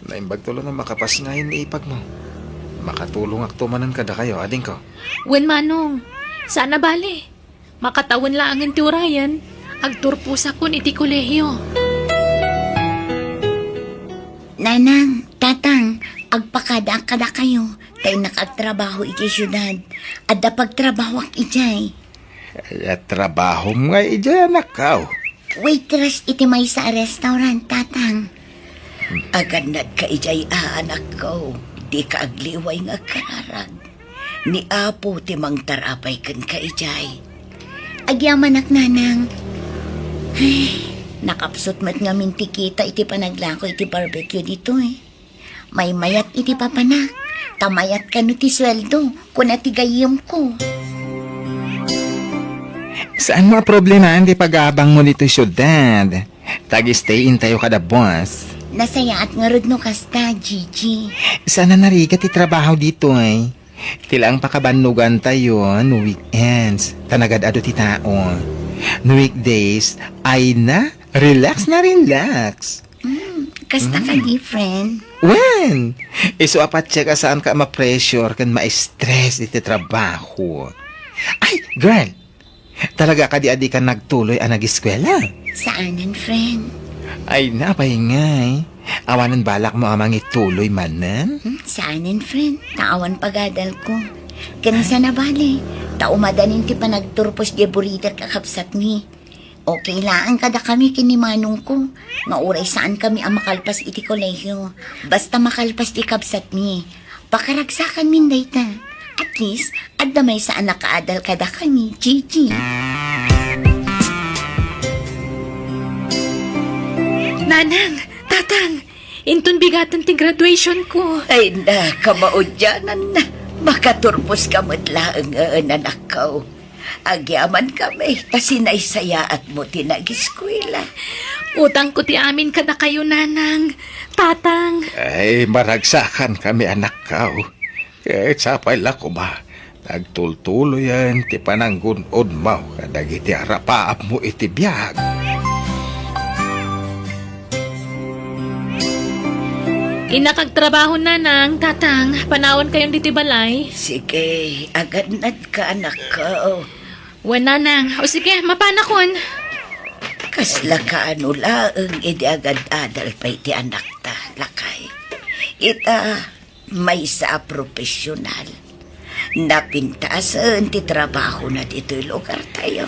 Naimbag tulo na makapas ngayon ni ipag mo. Makatulong ak tumanan kada kayo, ading ko. Wen manong, sana bali. Makatawan lang ang tiurayan. Agturpusa kun iti kolehiyo. Nanang, tatang, agpakada-kada kayo. Tayo nakagtrabaho iti syudad. At pagtrabaho ak ijay. Ay, trabaho mo nga ija nakaw. Waitress iti may sa restaurant, tatang. Aganad ka ijay anak ko, di ka agliway nga kararag. Ni Apo timang tarapay kan ka ijay. Agyaman ak nanang. Ay, nakapsot mat nga mintikita iti panaglako iti barbecue dito eh. May mayat iti papanak. Tamayat ka no ti sweldo kung natigayom ko. Saan mo problema hindi pag-aabang mo dito syudad? Tag-stay-in tayo kada boss. Nasaya at nga rod no kasta, Gigi. Sana narigat trabaho dito ay. Tilang pakabanugan tayo no weekends. Tanagad-ado ti tao. No weekdays ay na relax. Kasta ka different. When? Iso apat siya ka saan ka ma-pressure kan ma-stress iti trabaho. Ay, girl! Talaga ka di adi ka nagtuloy ang nag-eskwela? Saanan, friend? Ay, napay ngay. Awanan balak mo amang ituloy manan? Saanan, friend? Naawan pagadal ko. Kanisa na bali. Taumadanin ti panagturpos di burida kakapsat ni. Okay lang kada kami kinimanong ko. Nga uray saan kami ang makalpas iti kolehiyo. Basta makalpas di kapsat ni. Pakaragsakan min dayta. At least, adamay saan nakaadal kada kami, Gigi. Nanang, tatang, intun bigatan ti graduation ko. Ay na, kamaod yanan na. Makaturpos ka matlaang anak ko. Agyaman kami, tasinaysayaat mo tinag-eskwela. Utang ko ti amin kada kayo, nanang. Tatang, Ay, maragsakan kami anak ka. Kahit sapay la ko ba, nagtultulo yan, ti pananggunod mo, kadag iti arapaap mo iti biyag. inakagtrabaho, nanang, tatang, panawan kayong diti balay. Sige, aganad ka anak ko. Wan, nanang, o sige, mapanakon. Kasla ka ano laang idi agad adal pa iti anak ta, lakay. Ita, may sa profesional. Napintasan ti trabaho na dito'y lugar tayo.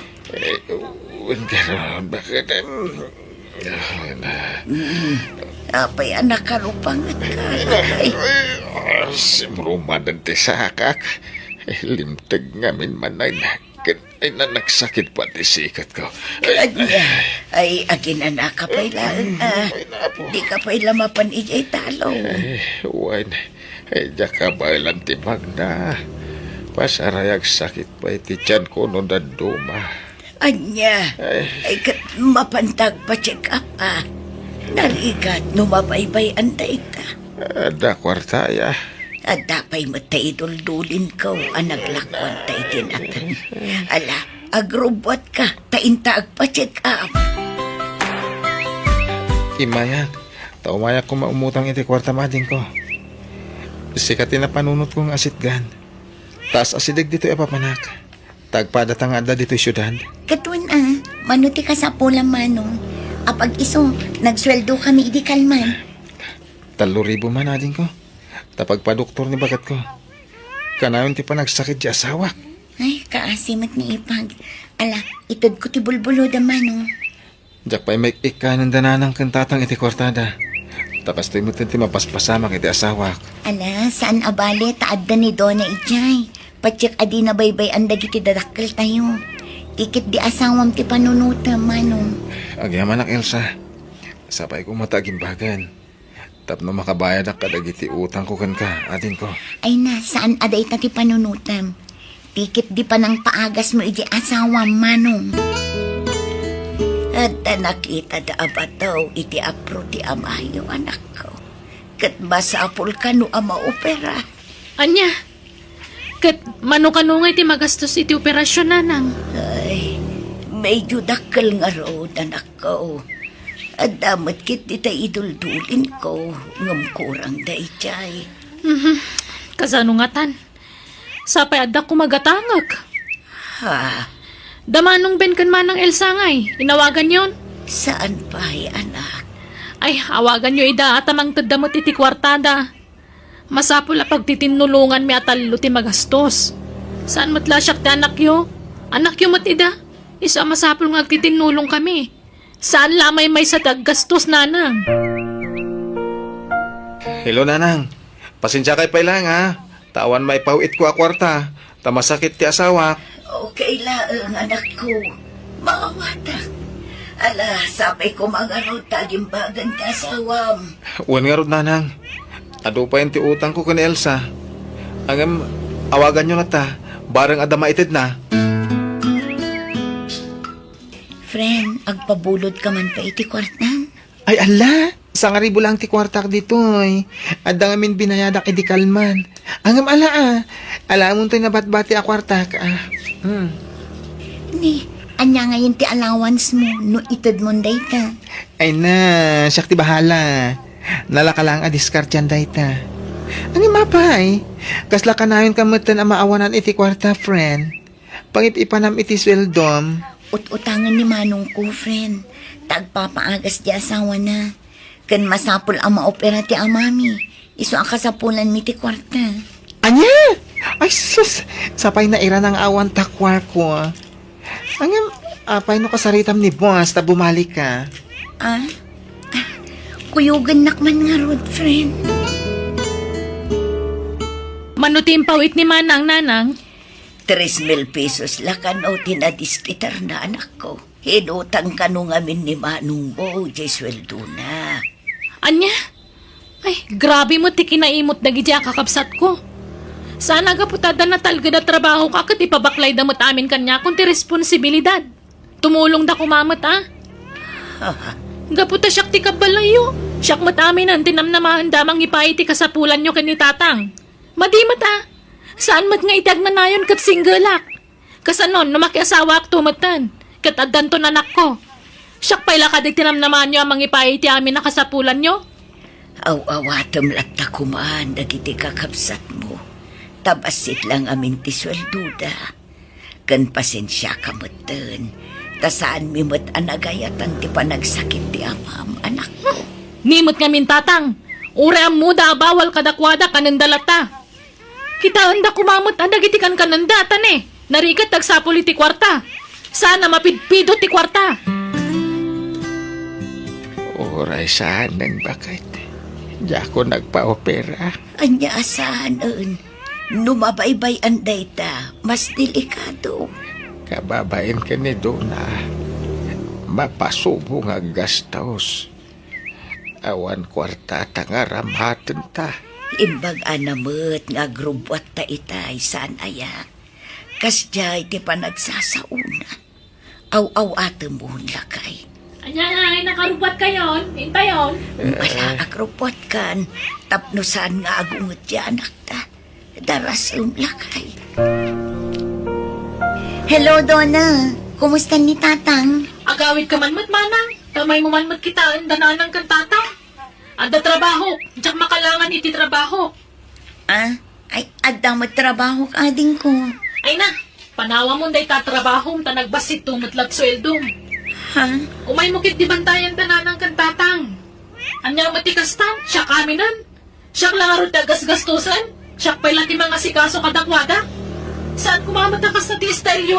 Ganon, bakit? Apay anak ka rupangat ka, lakay. Simrumadan ti sakak. Limtag ngamin manay na. Ay nanagsakit pa ti sikat ko. Ay, agin anak ka pa'y lang. Di ka pa'y lamapan ijay talo. Wan, ay ka ba ilang timag na. Pasarayag sakit pa iti tiyan ko no daduma. Anya, ay kat mapantag pa check up Narigat no mabaybay anday ka. Ada kwartaya. At dapay matay duldulin ko ang naglakwan tayo tinatan. Ala, agrobot ka, taintaag pa check up. Imayan, taumaya ko maumutang iti kwarta mading ko. Sikatin na panunot kong asitgan. Taas asidig dito epapanak. Tagpadatang ada dito syudad. Katun manuti ka sa pulang manong. Apag iso, nagsweldo kami idi kalman. 3,000 man ading ko. Tapag pa doktor ni bagat ko. Kanayon ti pa nagsakit di asawa. Ay, kaasimot ni Ipag. Ala, itod ko ti bulbulo da manong. Jak pa'y may ikanan dananang kantatang iti kwartada. Tapas tayo mo ti mapaspasamak iti asawa. Ala, saan abale taad da ni Donna ijay. Patsik adi na baybay ang dagiti dadakkel tayo. Tikit di asawam ti panunuta manong. Agyaman ak Elsa. Sapay ko matagimbagan. Tapno makabayad ang kadagiti utang ko kan ka, atin ko. Ay na, saan aday ta ti panunutam? Tikit di pa nang paagas mo iji asawam manong. At nakita da abataw iti apro ti amayo anak ko. Kat masapol ka no ama opera. Anya, kat mano-kano nga iti magastos iti operasyon, nanang. Ay, medyo dakkel nga road anak ko. At damat kit di tayo iduldulin ko. Ngam kurang da ichay. Kasano nga tan? Sapay adak ko magatangag. Ha? Damanong ben kan manang Elsa ngay, inawagan yon. Saan pa anak? Ay, awagan nyo ida at amang tadamot iti kwartada. Masapul a pagtitinulungan mi atalo ti magastos. Saan matla siya ti anak yo? Anak yo mat ida. Isa masapul nga agtitinulong kami. Saan lamay may sa daggastos, nanang? Hello, nanang. Pasensya kay pailang, ha? Tawan may pauit ko a kwarta. Tamasakit ti asawa. Okay lang, anak ko. Maawata. Ala, sabay ko mga tagimbagan ka sawam. Uwan nga rod, nanang. Ado pa yung ti utang ko kan Elsa. Angam, awagan nyo na ta. Barang adama itid na. Friend, agpabulod ka man pa iti kwartan. Ay, ala! Sa nga ribo lang ti kwartak dito, ay. Adang amin binayadak edi kalman. Angam ala, Alam mo tayo nabat-bati a kwartak, Ni, anya ngayon ti allowance mo, no itod mo dayta. Ay na, siyak ti bahala. Nalaka lang a discard yan dayta. Ang mapay, kasla ka na yun kamutan ang maawanan iti kwarta, friend. Pangit ipanam iti sweldom. Ut-utangan ni manong ko, friend. Tagpapaagas di asawa na. Kan masapol ang maopera ti amami. Iso ang kasapulan mi ti kwarta. Anya? Ay sus, sapay na ira ng awan takwar ko. Angam, apay no kasaritam ni boss ta bumalik ka. Ah? Kuyugan nakman nga rod, friend. Manutim pawit ni Manang nanang. 3,000 pesos lakan o tinadiskitar na anak ko. Hinutang ka nung amin ni Manong mo, Jesweldo na. Anya? Ay, grabe mo ti kinaimot na gidya kakapsat ko. Sana gaputada na talga na trabaho ka kat ipabaklay damot amin kanya kung ti responsibilidad. Tumulong da kumamat Gaputa siyak ti kabalayo. Siyak mat amin ang tinamnamahan damang ipay ti kasapulan nyo kani tatang. Madimat Saan mat nga idag na nayon kat single Kasanon, numakiasawa ak tumatan. Kat addan to nanak ko. Siyak pa'y lakadig tinamnaman nyo ang ipay ti amin na kasapulan nyo. Aw-awatam latta kumaan, dagiti kakapsat mo. Tabasit lang amin ti swelduda. Kan pasensya ka matan. Tasaan mi mat anagayatan ti panagsakit ti amam, anak ko. Nimot nga min tatang. Ure ang muda bawal kadakwada kanandalata. Kita anda kumamot dagiti kan kanandatan Narigat tagsapuli ti kwarta. Sana mapidpido ti kwarta. Oray saan ng bakit? Di ako nagpa-opera. Anya asahan numabaybay anday ta, mas delikado. Kababain ka ni Dona. Mapasubo nga gastos. Awan kwarta tangaramhatan ta. Imbag anamot nga grubwat ta itay saan aya. Kasjay ti panagsasauna. Aw-aw ato mo lakay. Anya ay nakarubat kayon. Hintayon. Wala agrubwat kan. Tapnusan nga agungot ya anak ta. Daras lakay. Hello, Donna. Kumusta ni Tatang? Agawid ka man Manang. Tamay mo man kita ang dananang kan tatang. Ada trabaho. Diyak makalangan iti trabaho. Ah? Ay, adang magtrabaho ka ading ko. Ay na, panawa mo day tatrabaho ta nagbasit tumatlag sweldom. Ha? Umay mo kit di bantayan tananang kan tatang. Anya matikastan, siya kaminan. Siya lang arot tagas-gastusan. Siya pa'y lang ti mga sikaso kadakwada. Saan kumamatakas na ti style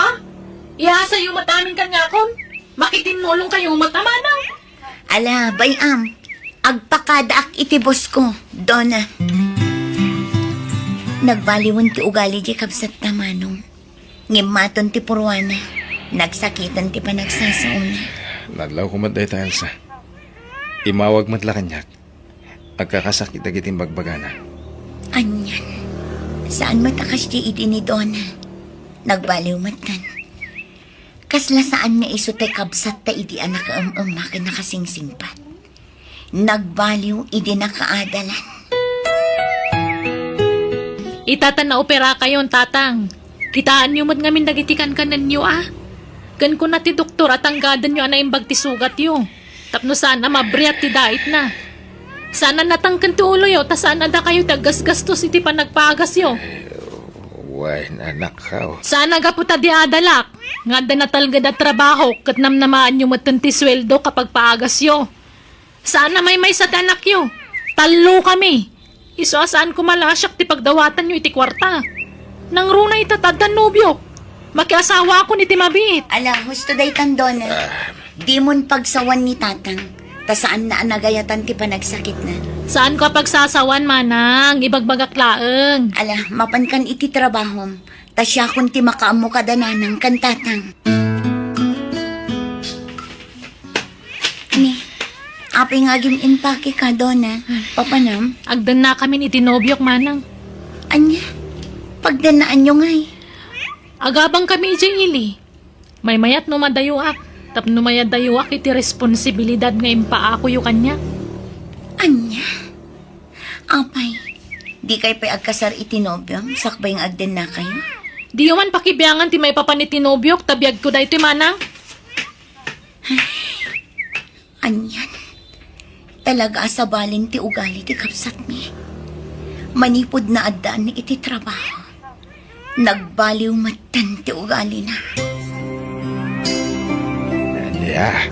Ihasa yung matamin kanyakon. Makitinulong kayo matamanang. Ala, bayam. Agpakadaak iti boss ko, Donna. Nagbaliwan ti ugali di kapsat tamanong. Ngimaton ti purwana. Nagsakitan ti panagsasauna. Nadlaw ko matday tayo sa. Imawag matla kanyak. Agkakasakit agiting bagbagana. Anyan. Saan matakas di iti ni Donna? Nagbaliw matan. Kasla saan may iso tay kabsat ta iti anak makin nakasingsingpat. Nagbaliw iti nakaadalan. Itatan na opera kayon, tatang. Kitaan nyo mat ngamin dagitikan kanan nyo Gan ko na ti doktor at anggadan nyo anaimbag ti sugat yo. Tapno sana mabriat ti dait na. Sana natangkan ti ulo yo, ta sana da kayo tagas-gastos iti panagpagas yo. Uy, anak ka. Sana gaputa di adalak. Nga da natalga da trabaho, kat namnamaan nyo matan ti sweldo kapag paagas yo. Sana may sa tanak yo. Talo kami. Iso asaan ko malasyak ti pagdawatan nyo iti kwarta. Nang runay tatadan nobyo. Makiasawa ako ni Timabit. Ala, husto day tan Donna. Di mon pagsawan ni Tatang. Ta saan na anagayatan ti panagsakit na. Saan ka pagsasawan, Manang? Ibagbagak laeng. Ala, mapankan iti trabahom. Ta siya kun ti makaamo kadananang kan Tatang. Ni, api nga impake ka, Donna. Papanam? Agdan na kami ni Tinobyok, Manang. Anya, pagdanaan nyo ngay. Agabang kami ili. May mayat no madayuak. Tap no mayat dayuak iti responsibilidad nga impaako yu kanya. Anya? Apay, di kay pa'y agkasar itinobyo, sakbay ng agden na kayo? Di man pakibiyangan ti may papa ni Tinobyok, tabiyag ko da ito, Manang. Anyan, talaga asabalin ti ugali ti kapsat mi. Manipod na addaan ni iti trabaho. Nagbaliw matan ti ugali na. Anya,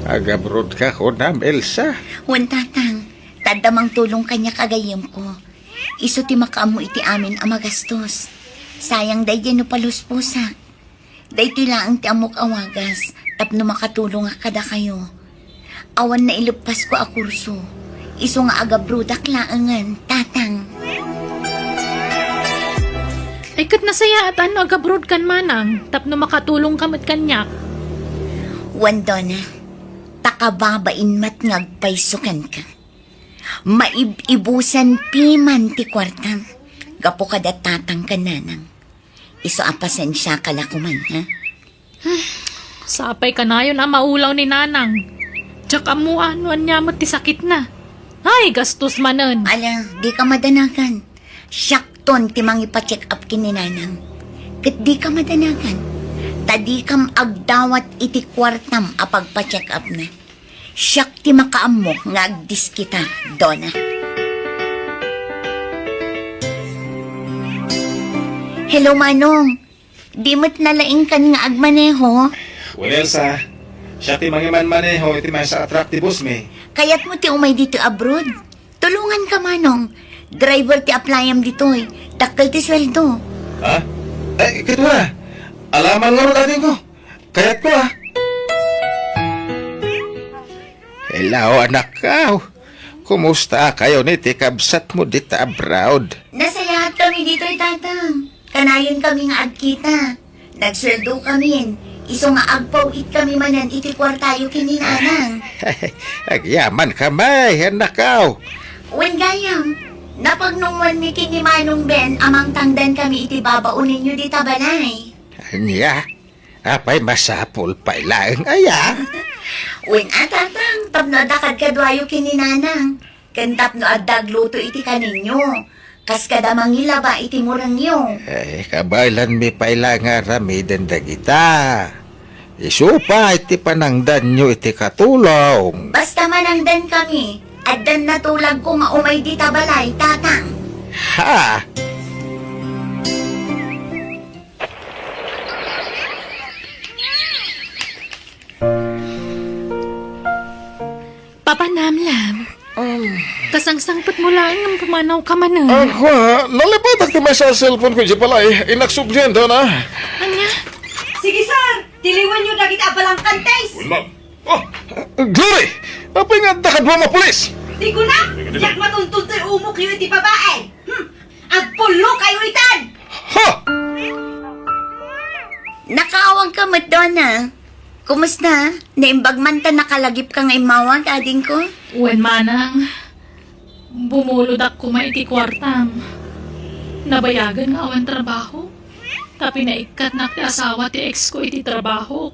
agabrod ka ko nam, Elsa. Wan tatang, tadamang tulong kanya kagayam ko. Iso ti makaamo iti amin ang magastos. Sayang day no paluspusak. Day ti laang ti amok awagas, tapno makatulong kada kayo. Awan na ilupas ko a kurso. Iso nga agabrudak laangan, tatang. Ay kat nasaya at ano agabrod kan manang, tapno makatulong kamat kanyak. Wando na, takababain mat ngagpaysukan ka. Maibusan piman ti kwartam. Gapo kada tatang kananang. Iso apasen siya kalakuman, ha? Sapay ka na yun ang maulaw ni nanang. Tsaka mo anuan niya mo ti sakit na. Ay, gastos manan. Ala, di ka madanagan. Syakton ti mangipa-check up kininanang. Kat di ka madanagan. Tadi kam agdawat iti kwartam apagpa-check up na. Siyak ti makaamo nga agdis kita, Donna. Hello, Manong. Di mo't nalaing kan nga agmaneho. Well, Elsa, siya ti mangiman maneho, iti may sa attractibus me. Kayat mo ti umay dito abroad. Tulungan ka, Manong. Driver ti aplayam ditoy. Dakkel ti sweldo. Ha? Eh, kitwa. Alaman nga ro dating ko. Kayat ko Hello, anak ka. Kumusta kayo ni tikabsat mo dita abroad? Nasayahat kami dito'y tatang. Kanayon kami nga agkita. Nagsweldo kami. Iso nga agpawit kami manan iti kwartayo kininanang. Agyaman ka may, anak ka. Wen gayam, napagnungwan ni kini Manong Ben amang tangdan kami iti babaunin nyo di tabalay. Anya, apay masapol pa ilang aya. Wen atatang, tapno adakad kadwayo kininanang. Kantap no addagluto iti kaninyo. Kas kada mangilaba iti murang nyo. Kabaylan mi pailang ramiden dagita. Isupa iti panangdan nyo iti katulong. Basta manangdan kami, addan natulag ko nga umay di tabalay, tatang. Ha! Papa Namlam. Kasangsangpot mo lang ang pumanaw ka manan. Ako, nalipat ako may sa cellphone ko, Jepalay. Inaksubjento na. Anya? Sige, sir! Diliwan nyo dagit abalang kantes! Ma'am. Oh, Glory! Apay nga dakad mo mga pulis! Di ko na! Yak matuntun tayo umok yun iti babae! Agpulo kayo itan! Ha! Nakaawang ka, Madonna. Kumusta? Naimbag man ta nakalagip ka nga imawag, ading ko? Wen manang. Bumulod ako maiti kwartam. Nabayagan nga awan trabaho. Tapi naikat na ti asawa ti ex ko iti trabaho.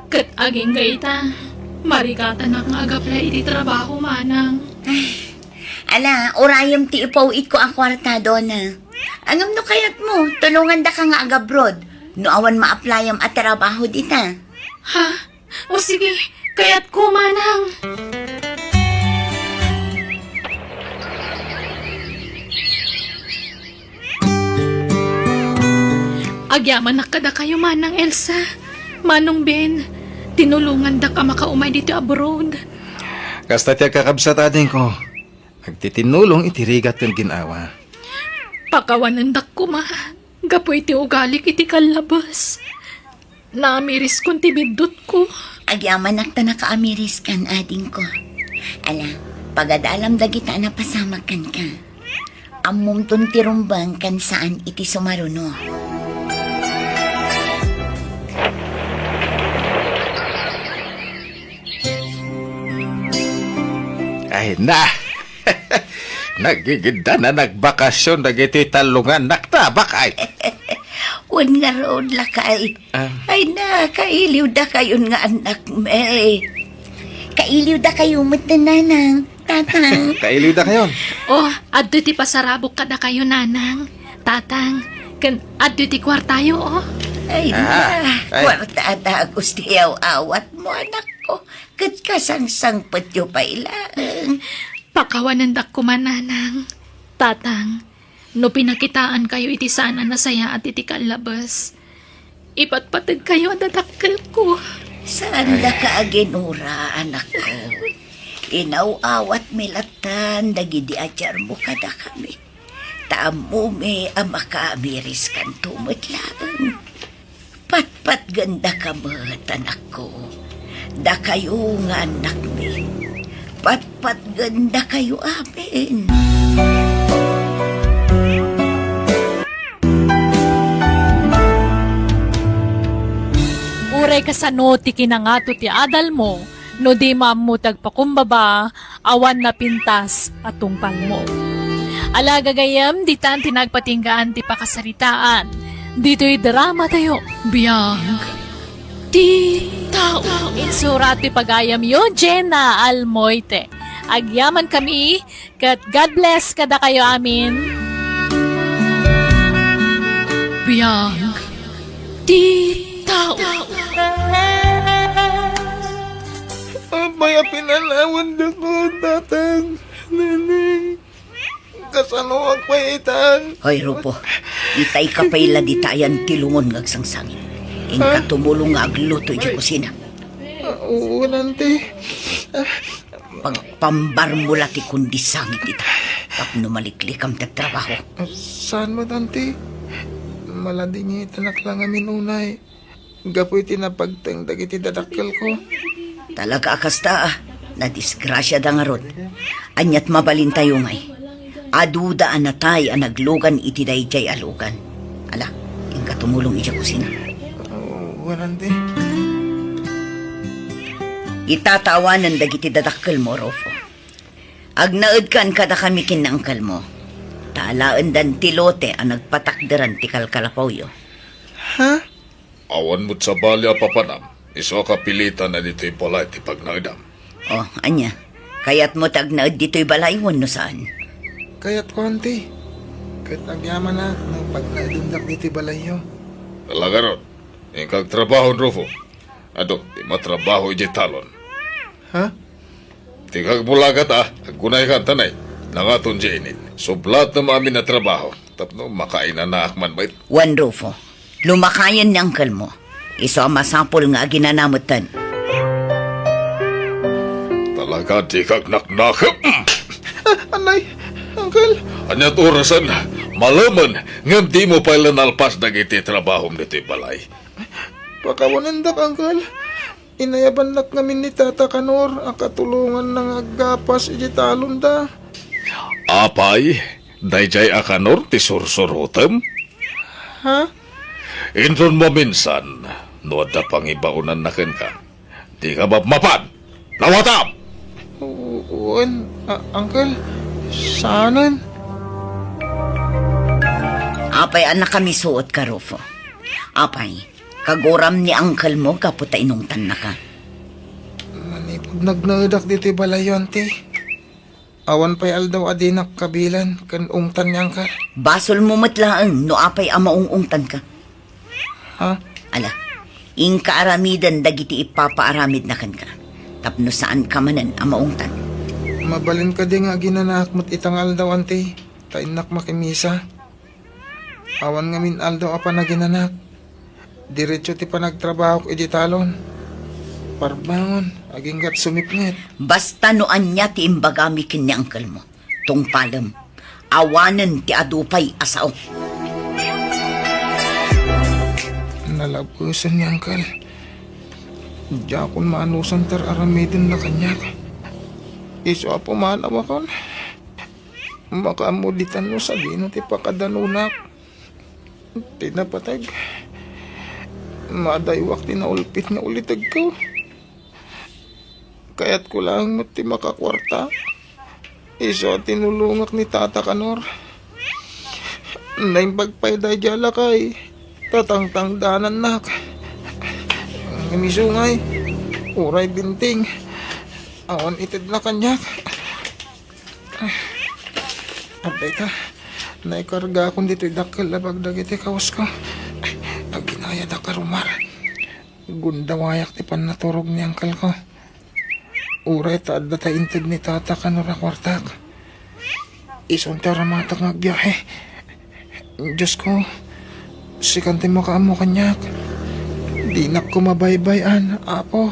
Kat aging gaita. Marikata na nga agapla iti trabaho manang. Ala, orayam ti ipawit ko ang kwarta, Donna. Angam no kayat mo, tulungan da ka nga agabroad. No awan ma-applyam at trabaho dita. Ha? O sige, kaya't ko manang. Agyaman na kada kayo manang Elsa. Manong Ben, tinulungan da ka makaumay dito abroad. Kasta tiya kakabsat ading ko. Nagtitinulong itirigat kang ginawa. Pakawanan da ko ma. Gapoy ti ugalik iti kalabas. Naamiris kong tibidot ko. Agyaman nakta nakaamiris kan, ading ko. Ala, pagadalam dagita na pasamag kan ka. Amom tuntirumbang kan saan iti sumaruno. Ay na! Nagigida na nagbakasyon dagiti talungan naktabak ay. Wan nga roon lakay. Ay na, kailiw da kayon nga anak me. Kailiw da kayo mat na nanang, tatang. Kailiw da kayon. Oh, adto ti pasarabok kada kayo nanang. Tatang, kan adto ti kwartayo oh. Ay Ah, na, ay. kwarta ata gustiyaw awat mo anak ko. Kat kasangsang patyo pa ilang. Pakawanan da ko mananang. Tatang, No pinakitaan kayo iti sana nasaya at iti kalabas. Ipatpatag kayo ang dadakkel ko. Saan da ka aginura, anak ko? Inaw-awat milatan, dagidi adyar mo kada kami. Tamo me amakamiris kan tumutlaan. Patpat ganda ka mat, anak ko. Da kayo nga anak me. Patpat ganda kayo amin. Uray kasano ti kinangato ti adal mo, no di mamutag pakumbaba, awan na pintas patungpal mo. Alaga gayam, di tan tinagpatinggaan ti pakasaritaan. Dito'y drama tayo. Biyag. Ti tao. Insurat ti pagayam yo, Jenna Almoite. Agyaman kami, kat God bless kada kayo amin. Biyag. Ti tao. Abay, pinalawan na ko, tatang. Nanay. Kasano ang paitan? Hoy, Rupo, itay ka pa'y laditayan tilungon ngagsangsangin. Ingka tumulong nga agluto di kusina. Oo, nante. Pagpambar mo lati kundi sangit ita. Tapno maliklik ang tagtrabaho. Saan mo, tante? Maladi niya itanak lang amin unay. Gapoy tinapagtang dagiti dadakkel ko. Talaga akasta nadisgrasya da nga rod. Anyat mabalin tayo ngay. Aduda anatay ang naglugan iti dayjay alugan. Ala, ingka tumulong iti kusina. Oo, nante. Itatawanan dagiti dadakkel mo, Rofo. Agnaed kan kada kami kinangkal mo. Talaan dan tilote ang nagpatakderan ti kalkalapaw yo. Ha? Awan mo't sa balya papanam. Iso kapilitan na dito'y balay ti pagnaidam. Oh, anya. Kaya't mo tagnaed dito'y balaywan no saan. Kaya't ko, ante. Kahit agyaman na ng pagnaidundak diti balayo. Talaga ron. Ingkag trabaho, Rufo. Ado, di matrabaho iti talon. Ha? Tingkag bulagat agkunay ka tanay. Nangaton di init. Sublat na maamin na trabaho. Tapno makain na naakman bait. Juan Rufo, lumakayan ni angkal mo. Iso ang masapol nga ginanamutan. Talaga di kag naknakap. Anay, uncle. Anyat orasan, malaman ngam di mo pala nalpas dagiti trabaho nito'y balay. Pakawanindak, uncle. Inayaban nak ngamin ni Tata Kanor ang katulungan ng aggapas iti talon da. Apay, dayjay akanor ti sursurutem. Ha? Intron mo minsan, no da pangibaunan na ken ka. Di ka mapan. Nawatam! Uwan, uncle. Saanan? Apay anak kami suot ka, Rufo. Apay, kaguram ni angkal mo kaputa inungtan na ka. Manipod nagnaedak dito balayo, ante. Awan pa'y aldaw adinak kabilan kan ungtan niyang ka. Basol mo matlaang no apay amaungungtan ka. Ha? Ala, ingka aramidan dagiti ipapaaramid na kan ka. Tapno saan ka manan amaungtan. Mabalin ka di nga ginanak mo't itang aldaw, ante. Tainak makimisa. Awan nga min aldaw apa na ginanak. Diretso ti panagtrabaho iti talon. Parbangon, aging gat sumipngit. Basta noan niya ti imbagami kin ni angkal mo. Tungpalam, awanan ti adupay asaw. Nalabkusan niya, angkal. Di akong maanusan tar aramidin na kanyak. Iso apo manawa kon. Makamuditan mo sabihin ti pakadanunak. Tinapatag. Madaywak ti naulpit na ulitag ko. Kaya't ko lang mo ti makakwarta. Iso tinulungak ni Tata Kanor. Naim pagpayday jala kay. Tatang-tangdanan nak. Namisungay. Uray binting. Awan itid na kanyak. Abay ka. Naikarga akong dito'y dakil labag dagiti kawas ko. Ginaya da karumar. Gundawayak ti pan naturog ni angkal ko. Uray taad da taintid ni Tata Kanor a kwartak. Isong taramatak ngagbiyahe. Diyos ko, sikante mo ka mo kanyak. Di na ko mabaybayan, apo.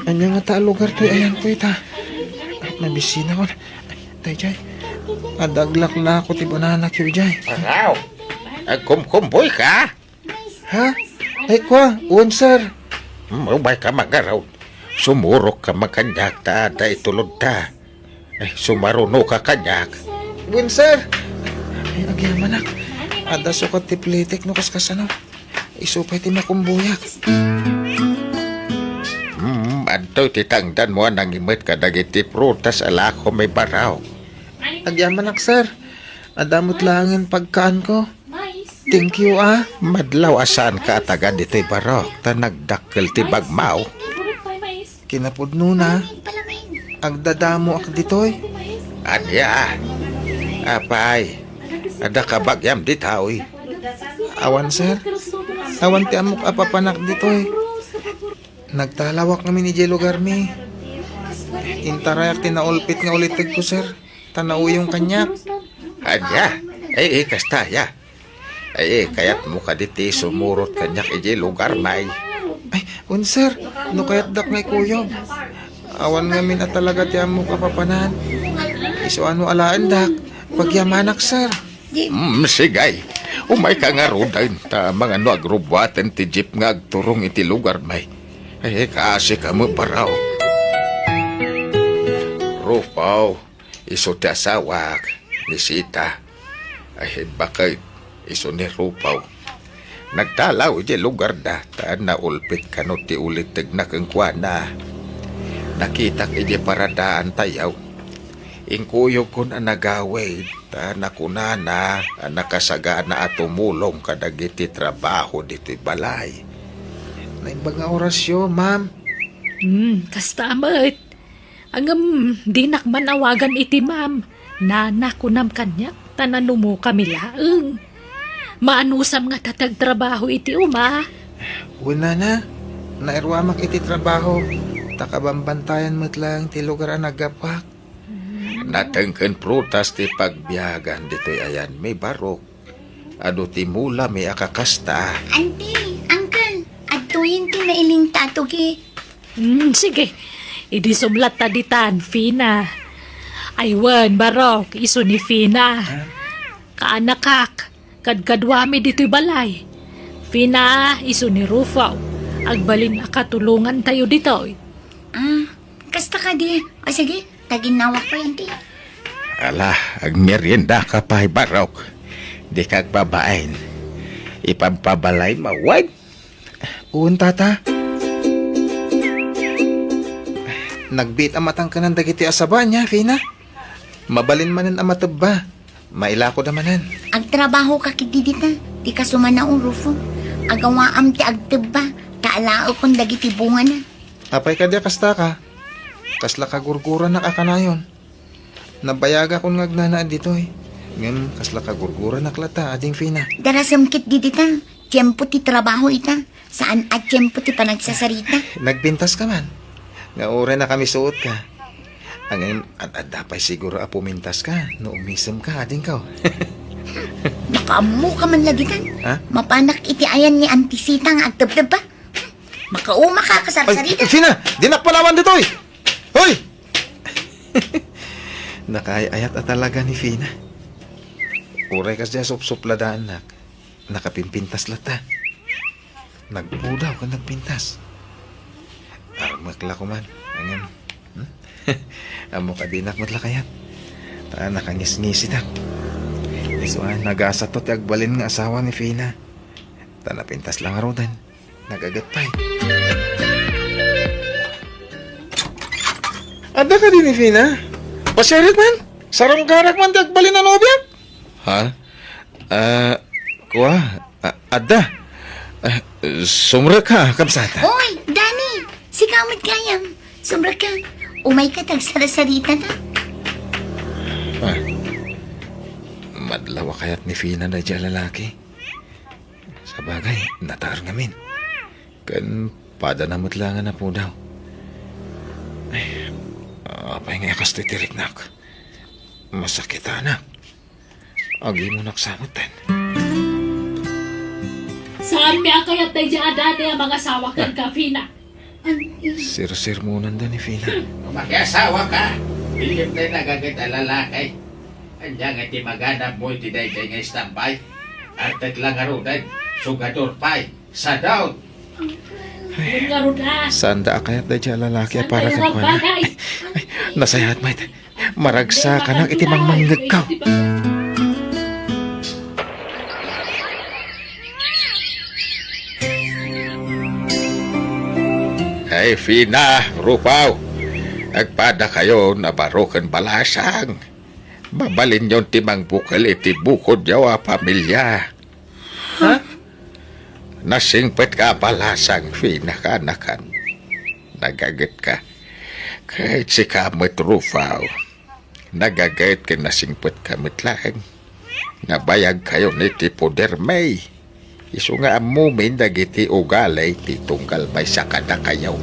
Anya nga ta lugar to, ayan ko ita. Nabisina ko. Tay, Jay. Adaglak na ako ti banana kyo, Jay. Paraw, agkumkumboy ka? Ha? Ay, kwa, uwan, sir. Mabay ka magaraw. Sumurok ka makanyak ta da itulod ta. Ay, sumaruno ka kanyak. Uwan, sir. Ay, agyaman nak. Ada sukat ti plitik no kaskasano. Isupay ti makumbuyak. Adto titangdan mo nang imit ka dagiti prutas ala ko may baraw. Agyaman nak, sir. Adamot langin pagkaan ko. Thank you, ah. Madlaw asan ka ataga dito'y barok ta nagdakkel ti bagmaw. Kinapudno na. Agdadamo ak ditoy. Anya, apay, ada ka bagyam ditaoy. Awan, sir. Awan ti amok apapanak ditoy. Nagtalawak kami ni Jelo Garmi. Intarayak tinaulpit nga ulitig ko, sir. Tanaw yung kanyak. Anya, kastaya. Kayat mo ka diti sumurot kanyak iji lugar may. Ay, un, sir. No kayat dak ngay kuyog. Awan nga min at talaga ti amok apapanan. Iso ano alaan dak. Pagyamanak, sir. Sigay. Umay ka nga rodan ta mga no agrubwaten ti jeep nga agturong iti lugar may. Kaasi ka mo baraw. Rupaw, iso ti asawak ni Sita. Bakit iso ni Rupaw. Nagtalaw iti lugar da ta naulpit ka no ti ulit tignak ang kuwana. Nakitak iti paradaan tayaw. Ingkuyog kun ang nagawid ta nakunana ang nakasagana at tumulong kadagiti trabaho diti balay. Naimbag nga orasyo, ma'am. Kastamit. Angam, di nakmanawagan iti ma'am. Nana kunam kanyak, tananumo kami laeng. Maanusam nga tatagtrabaho iti uma. Una na. Nairwamak iti trabaho. Takabambantayan mo't lang ti lugar ang nagapak. Natengken prutas ti pagbiyagan dito'y ayan may barok. Ado ti mula may akakasta. Auntie, uncle, adtuyin ti nailing tatugi. Sige, idi sumlat ta ditan, Fina. Aywan, barok, iso ni Fina. Kaanakak, kadkadwami dito'y balay. Fina, iso ni Rufaw. Agbalin akatulungan tayo dito'y. Kasta ka di. O sige, taginawak pa yan, ti. Ala, ag merienda ka pa barok. Di kag babaen. Ipampabalay mawag. Uwan, tata. Nagbit ang matang ka ng dagiti asaba niya, Fina. Mabalin manan ang mataba. Mailako damanan. Agtrabaho ka kitidita. Di ka sumana ang rufo. Agawaam ti agteba. Kaalao kong dagiti bunga na. Apay ka di kasta ka. Kasla kagurgura na kakanayon. Nabayaga kong ngagnanaan dito eh. Ngayon, kasla kagurgura na klata, ading Fina. Darasam kit didita. Tiyempo ti trabaho ita. Saan at tiyempo ti panagsasarita. Nagbintas ka man. Nga ure na kami suot ka. Ang dapay siguro apumintas ka. No umisem ka, ading ka. Nakaamu ka man lagitan. Ha? Mapanak iti ayan ni Antisita nga agtebdeb ba? Makauma ka kasarsarita. Ay, Fina! Dinak palawan dito eh! Hoy! Nakayayat at talaga ni Fina. Uray kas dya sup-supladaan nak. Nakapimpintas lata. Nagpudaw ka nagpintas. Armakla ko man. Angin. Amo ka dinak matla kayat. Ta nakangis-ngisi tak. Isuan nagasa to ti agbalin nga asawa ni Fina. Ta napintas lang arodan. Nagagatpay. Ada ka din ni Fina? Pasyarit man? Sarang garak man ti agbalin na nobyak? Ha? Kuha? Ada? Sumra ka, kamsata. Oy, Dani! Si kamit kayam. Sombra ka. Umay ka tagsarasarita na. Madlawa kayat ni Fina na dyan lalaki. Sa bagay, natar ngamin. Kan padanamot lang na po daw. Ay, apay nga kas titirik nak. Masakit, anak. Agi mo naksamutan. Saan mi akayat na dyan ang mga sawa kang ka, Fina? Sir munan da ni Fina. Makiasawa ka. Bilip na nagagit ang lalaki. Andiyan nga ti maganap mo iti dayday nga istampay. At lang arudan, sugador pay, sa daw. Yun nga roda. Sanda akayat da dyan lalaki Saan para tayo kan kuana. ragbagay? Nasayat mait. Maragsa ka ng itimang manggagaw. Ay, Fina, Rupaw. Agpada kayo na barokan balasang. Mabalin yon timang bukal iti bukod yawa pamilya. Ha? Nasingpet ka balasang, Fina, kanakan. Nagagit ka. Kahit si kamit Rupaw. Nagagayat ka nasingpet kamit lang. Nabayag kayo ni Tipoder May. Isu nga amumin dagiti ugalay ti tunggal may sakada kayaw.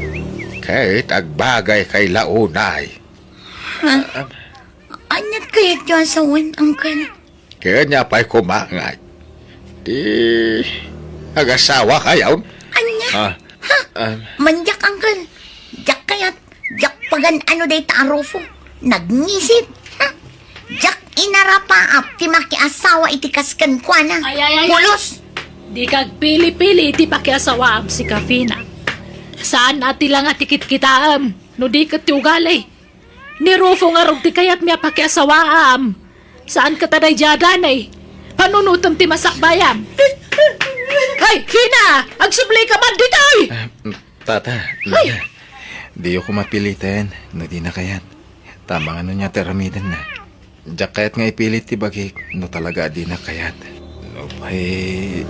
Kahit agbagay kay launay. Anyat kayat dyan sa wan, Uncle? Kaya niya pa'y kumangay. Di agasawa kayaw. Anya? Manjak, Uncle. Jak kayat. Jak pagan ano day tarofo. Nagnisip. Ha? Jak inarapaap ti makiasawa iti kaskan kwa na. Ay. Kulos. Di kag pili-pili iti pakiasawaam si Kafina. Saan ati lang atikit kitaam, no di kat ti ugali. Ni Rufo nga rog ti kayat miya pakiasawaam. Saan ka taday jadanay? Panunutom ti masakbayam. Ay, Fina! Agsublay ka man ditoy! Tata, Lina. Di ako mapilitin. No di na kayat. Tama nga niya teramidan na. Diyak kayat nga ipilit ti bagik. No talaga di na kayat. No pa'y...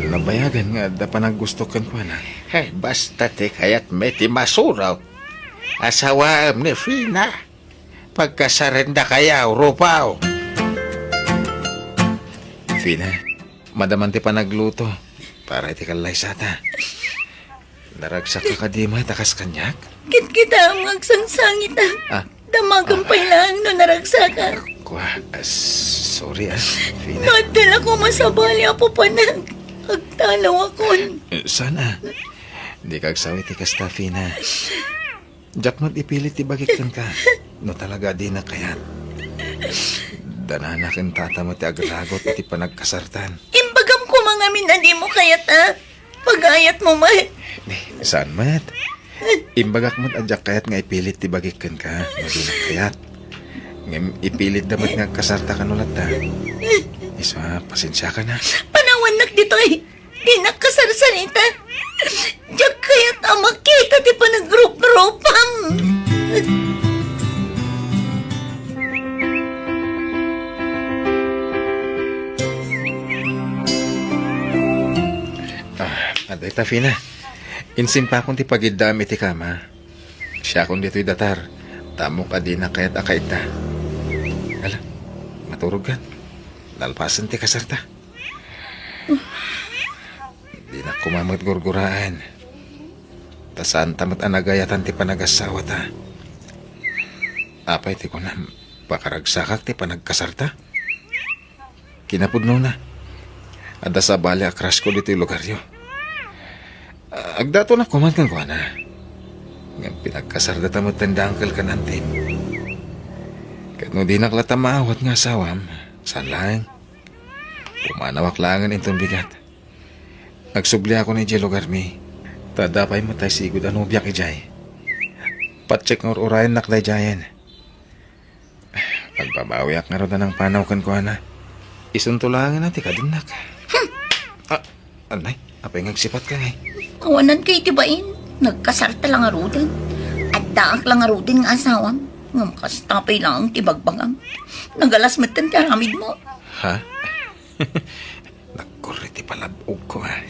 Nabayagan nga da pa naggusto kan ko na. Hey, basta ti kayat may ti masuraw. Asawaam ni Fina. Pagkasarenda kayaw, Rupaw. Fina, madaman ti pa nagluto. Para iti kalay sata. Naragsak ka kadimay takas kanyak. Kit-kita ang agsangsangit Ah. Damagang lang no naragsaka. Sorry Fina. Nadal ako masabali apo panag. Agtalaw ako. Sana. Di kagsawi ti kasta, Fina. Diyak mo't ipilit ti bagikan ka. No talaga di na kayat. Dananakin tata mo ti agraragot ti panagkasartan. Imbagam ko mga minadi mo kayat Pagayat mo man. Saan mat? Imbagak mo't adyak kayat nga ipilit ti bagikan ka. No di na kayat. Ngem ipilit damat nga kasarta ka nulat ta. Iswa, pasensya ka na. Panawanak dito di nakasarsanita. Diyak kayat makita ti panag-group-groupam. Aday ta, Fina. Insin pa akong ti pagidam iti kama. Siya akong dito'y datar. Tamo ka din na kaya't akaita. Ala, maturog ka. Lalpasan ti kasarta. Di na kumamot gurguraan. Tasaan tamat anagayatan ti panagasawa ta. Apay ti ko na pakaragsakak ti panagkasarta. Kinapudno na. Ada sa bali akras ko dito yung lugaryo. Agdato na kuman kang kuha na. Ngayon pinagkasarda tamot tandangkal ka nantin. Kahit no di naklatamawat nga sawam, saan lang? Pumanawak langan intong bigat. Nagsubli ako ni Jay lugar mi. Tadapay mo tayo sigod ano biyak ijay. Patsik ng urayan naklay jayan. Pagbabawiak nga rin na ng panaw kan kuha na. Isuntulangin natin ka din nak. Anay, apay ngagsipat ka ngay. Kawanan kay tibain. Nagkasarta lang arudin. At daak lang arudin nga asawam. Ngam kastapay lang tibagbagam. Nagalas matan karamid mo. Ha? Nagkuriti palabog ko ha.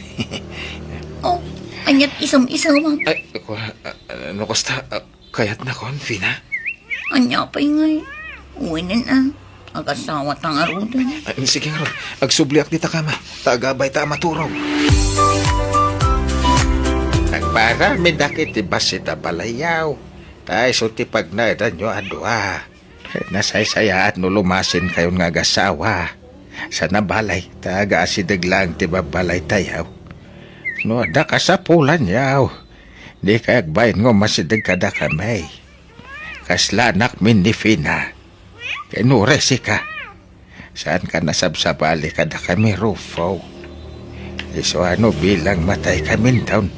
Oh, anyat isam-isawam. Ay, ano kosta? Kayat na kon, Fina? Anya pa'y ngay. Uwinin Agasawa tang arudin. Sige nga ron, agsubliak di ta kama. Tagabay ta maturog. Nagparami dakit ti basita balayaw. Tay so ti pagnadan nyo adwa. Nasaysaya at nulumasin kayon nga gasawa. Sa nabalay, taga asidag lang ti babalay tayaw. No, da ka sa pulan yaw. Di kayak bayan ngo masidag kada kamay. Kaslanak min ni Fina. Kenure si ka. Saan ka nasabsabali kada kami Rufo? Iso ano bilang matay kami taon.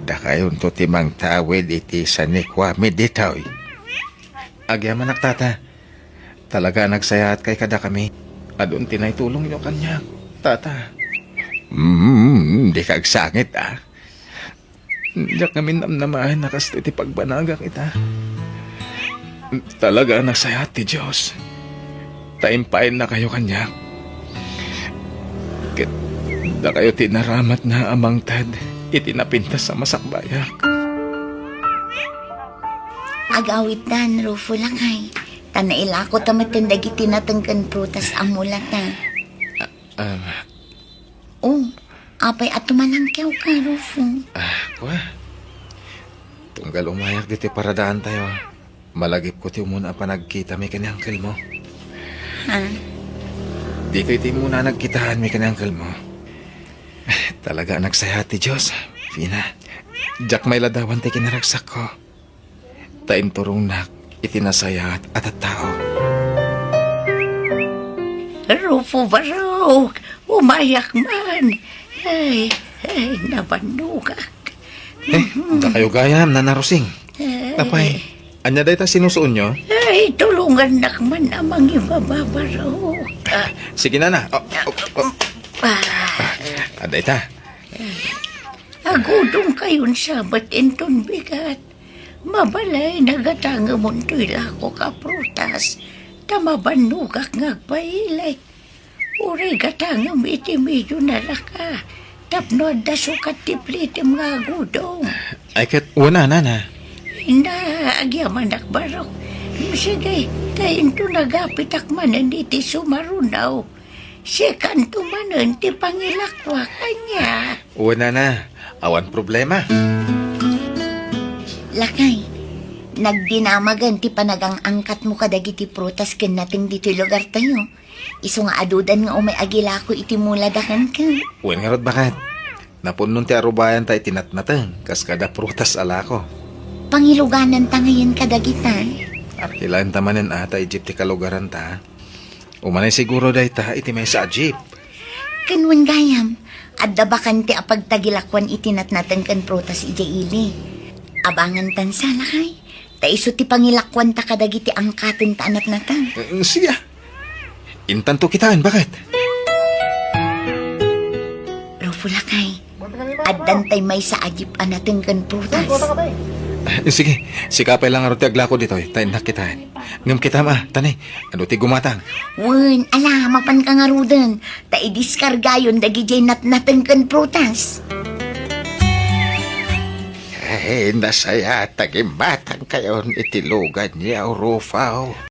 Da kayon to timang tawid iti sa nikwami ditaw. Agyaman tata. Talaga nagsayaat kay kada kami. Adun tinay tulong nyo kanya, tata. Di ka agsangit Diyak kami namnamahan nakas iti pagbanaga kita. Talaga nagsayaat ti Diyos. Taimpain na kayo kanya. Da kayo tinaramat na amang tad. Itinapintas sa masakbayak. Agawit dan, Rufo lang ay. Tanaila ko tamatang dagiti natangkan prutas ang mulat na. Oh, apay at tumalangkyaw ka, Rufo. Kuha. Tunggal umayak dito paradaan tayo. Malagip ko ti muna pa nagkita may kanyangkal mo. Ha? Di ko iti muna nagkitahan may kanyangkal mo. Talaga nagsaya ti Diyos, Fina. Jack may ladawan ti kinaragsak ko. Taim turong nak, itinasaya at tao. Rufo Barok, umayak man. Ay, nabanugak. Da kayo gayam na narusing. Tapay, anya day ta sinusuon nyo? Ay, tulungan nakman amang ibababarok. Sige na. Aday ta. Agudong kayon sabat enton bigat. Mabalay nagatanga muntoy lako ka prutas. Tamabanugak ngagpailay. Uri gatangam iti medyo nalaka. Tapno da sukat tiplitim nga agudong. Ay kat una na. Agyaman akbarok. Sige, tayo to nagapit akmanan iti sumarunaw. Si kanto manan ti pangilakwa kanya. Una na. Awan problema. Lakay, nagdinamagan ti panagang angkat mo kadagiti prutas ken nating dito lugar tayo. Iso nga adudan nga umay agila ko iti muladakan ka. Uwan nga rod bakat. Napunon ti arubayan tayo tinatnatang. Kas kada prutas ala ko. Pangiluganan ta ngayon kadagitan. Arkilan tamanen ata Egypt ti kalugaran ta. Umanay siguro day ta iti may sa Egypt. Kanwan gayam, addabakan ti apagtagilakwan itinatnatang kan prutas iti ili. Abangan tan sa lakay. Taiso ti pangilakwan ta kadagiti angkatin ta anatnatang. Siya. Intan to kitaan, bakit? Rufo lakay, addantay may sa ajip anatang kan prutas. Sige, sikapay lang aro ti aglako dito. Tayo nakitaan. Ngam kita ma, tanay. Ano ti gumatang? Wen, ala, mapan ka nga rudan. Ta idiskargayon dagi jay natnatang kan prutas. Nasaya tagimatang kayon itilugan niya, Rufaw.